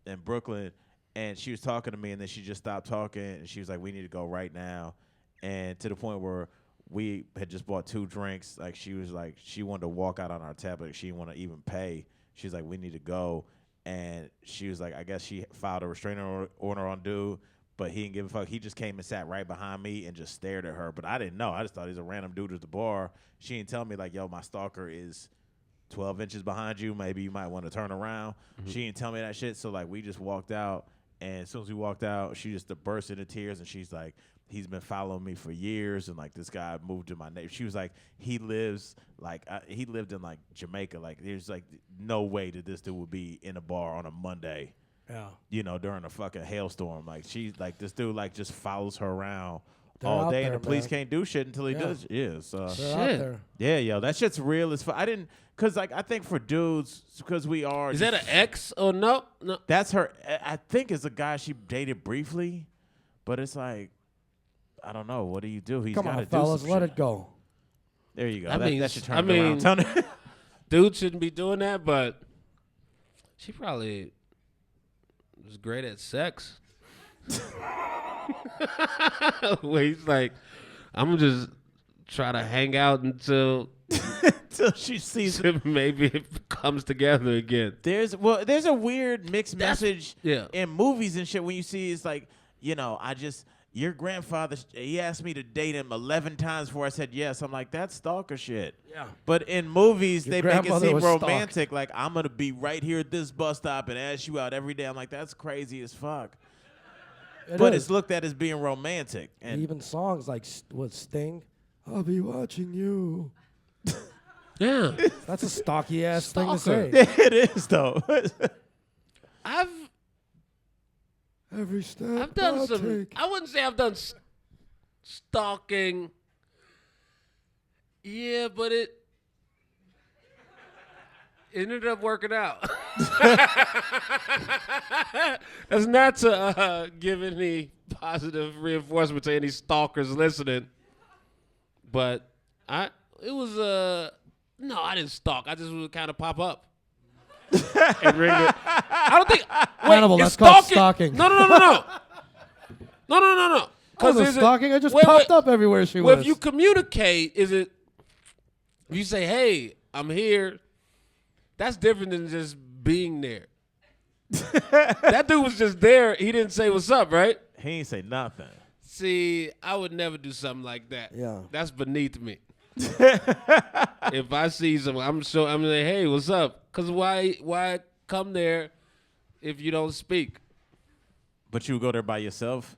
in Brooklyn, and she was talking to me, and then she just stopped talking, and she was like, "We need to go right now," and to the point where we had just bought 2 drinks. Like, she was like, she wanted to walk out on our tab, but she didn't want to even pay. She was like, "We need to go," and she was like, I guess she filed a restraining order on dude. But he didn't give a fuck. He just came and sat right behind me and just stared at her. But I didn't know. I just thought he was a random dude at the bar. She didn't tell me, like, yo, my stalker is 12 inches behind you. Maybe you might want to turn around. She didn't tell me that shit. So, like, we just walked out. And as soon as we walked out, she just burst into tears. And she's like, he's been following me for years. And, like, this guy moved to my neighborhood. She was like, he lived in, like, Jamaica. Like, there's, like, no way that this dude would be in a bar on a Monday. Yeah. You know, during a fucking hailstorm. Like, she's like, this dude, like, just follows her around They're all out day, there, and the police man. can't do shit until he Yeah. does. Yeah, so. They're out there. Yeah, yo, that shit's real as fuck. I didn't, because, like, I think for dudes, because we are. Is that an ex or no? No. That's her, I think it's a guy she dated briefly, but it's like, I don't know. What do you do? He's Come got to on, do fellas, some let shit. it go. There you go. I mean, that should turn I it mean- around. Tell me- Dude shouldn't be doing that, but she probably was great at sex. Where he's like, I'm gonna just try to hang out until Till she sees maybe it comes together again. There's a weird mixed message yeah. in movies and shit when you see it's like, your grandfather, he asked me to date him 11 times before I said yes. I'm like, that's stalker shit. Yeah. But in movies, Your they make it grandmother seem was stalked. romantic. Like, I'm going to be right here at this bus stop and ask you out every day. I'm like, that's crazy as fuck. But is. it's looked at as being romantic. And Even songs like what Sting, I'll be watching you. Yeah. That's a stocky ass thing to Stalker. say. it is, though. Every step I've done I'll some. take. I wouldn't say I've done stalking. Yeah, but it ended up working out. That's not to give any positive reinforcement to any stalkers listening, but I didn't stalk. I just would kind of pop up. And ring it. I don't think. Wait, Hannibal, is that's called stalking? stalking. No. I wasn't is it- stalking. I just wait, popped wait. up everywhere she Well, was. if you communicate, is it? If you say, "Hey, I'm here," that's different than just being there. That dude was just there. He didn't say what's up, right? He ain't say nothing. See, I would never do something like that. Yeah. That's beneath me. If I see someone, I'm like, "Hey, what's up?" Because why come there if you don't speak? But you would go there by yourself?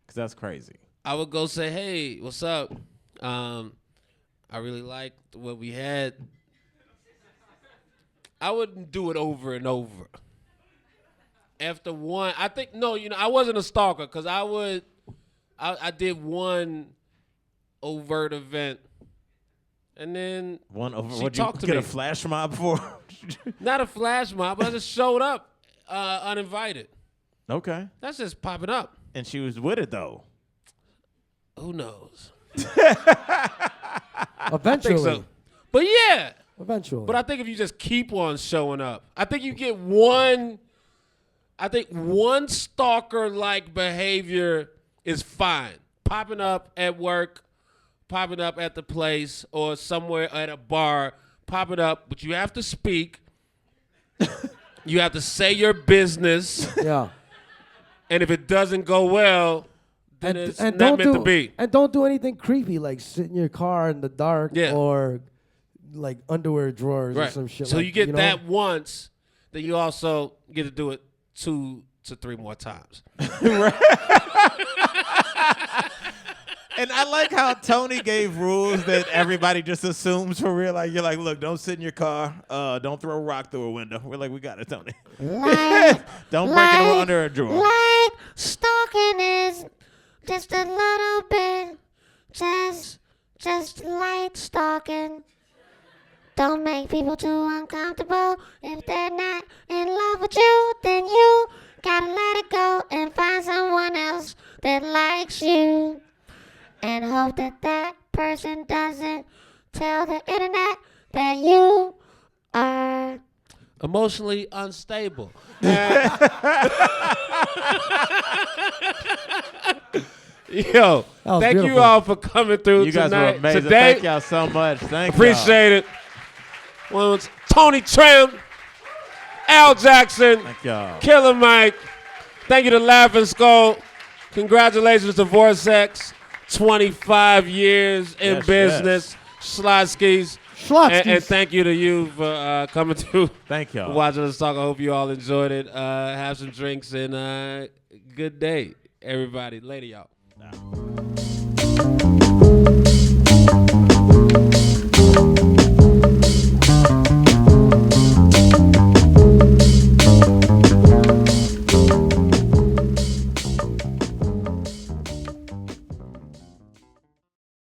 Because that's crazy. I would go say, "Hey, what's up? I really liked what we had." I wouldn't do it over and over. After one, I think I wasn't a stalker because I did one overt event, and then One over. She Would you talked to get me. a flash mob for? not a flash mob, but I just showed up uninvited. Okay. That's just popping up. And she was with it though. Who knows? Eventually. So. But yeah. Eventually. But I think if you just keep on showing up, I think you get one. I think one stalker-like behavior is fine. Popping up at work, popping up at the place, or somewhere at a bar, popping up, but you have to speak. You have to say your business. Yeah. And if it doesn't go well, then it's not meant to be. And don't do anything creepy, like sit in your car in the dark or like underwear drawers or some shit. So like, you get that once, then you also get to do it 2 to 3 more times. And I like how Tony gave rules that everybody just assumes for real. Like, you're like, look, don't sit in your car. Don't throw a rock through a window. We're like, we got it, Tony. Don't break it under a drawer. Like stalking is just a little bit, just light stalking. Don't make people too uncomfortable. If they're not in love with you, then you gotta let it go and find someone else that likes you. And hope that that person doesn't tell the internet that you are emotionally unstable. Yo, thank beautiful. you all for coming through You guys tonight. were amazing. Today, Thank y'all so much. Thank you. appreciate it. Well, it's Tony Trim, Al Jackson, Thank y'all. Killer Mike. Thank you to Laughing Skull. Congratulations to Vortex. 25 years in Yes, business. Schlotzky's. And thank you to you for coming through. Thank y'all. Watching us talk. I hope you all enjoyed it. Have some drinks and good day, everybody. Later, y'all.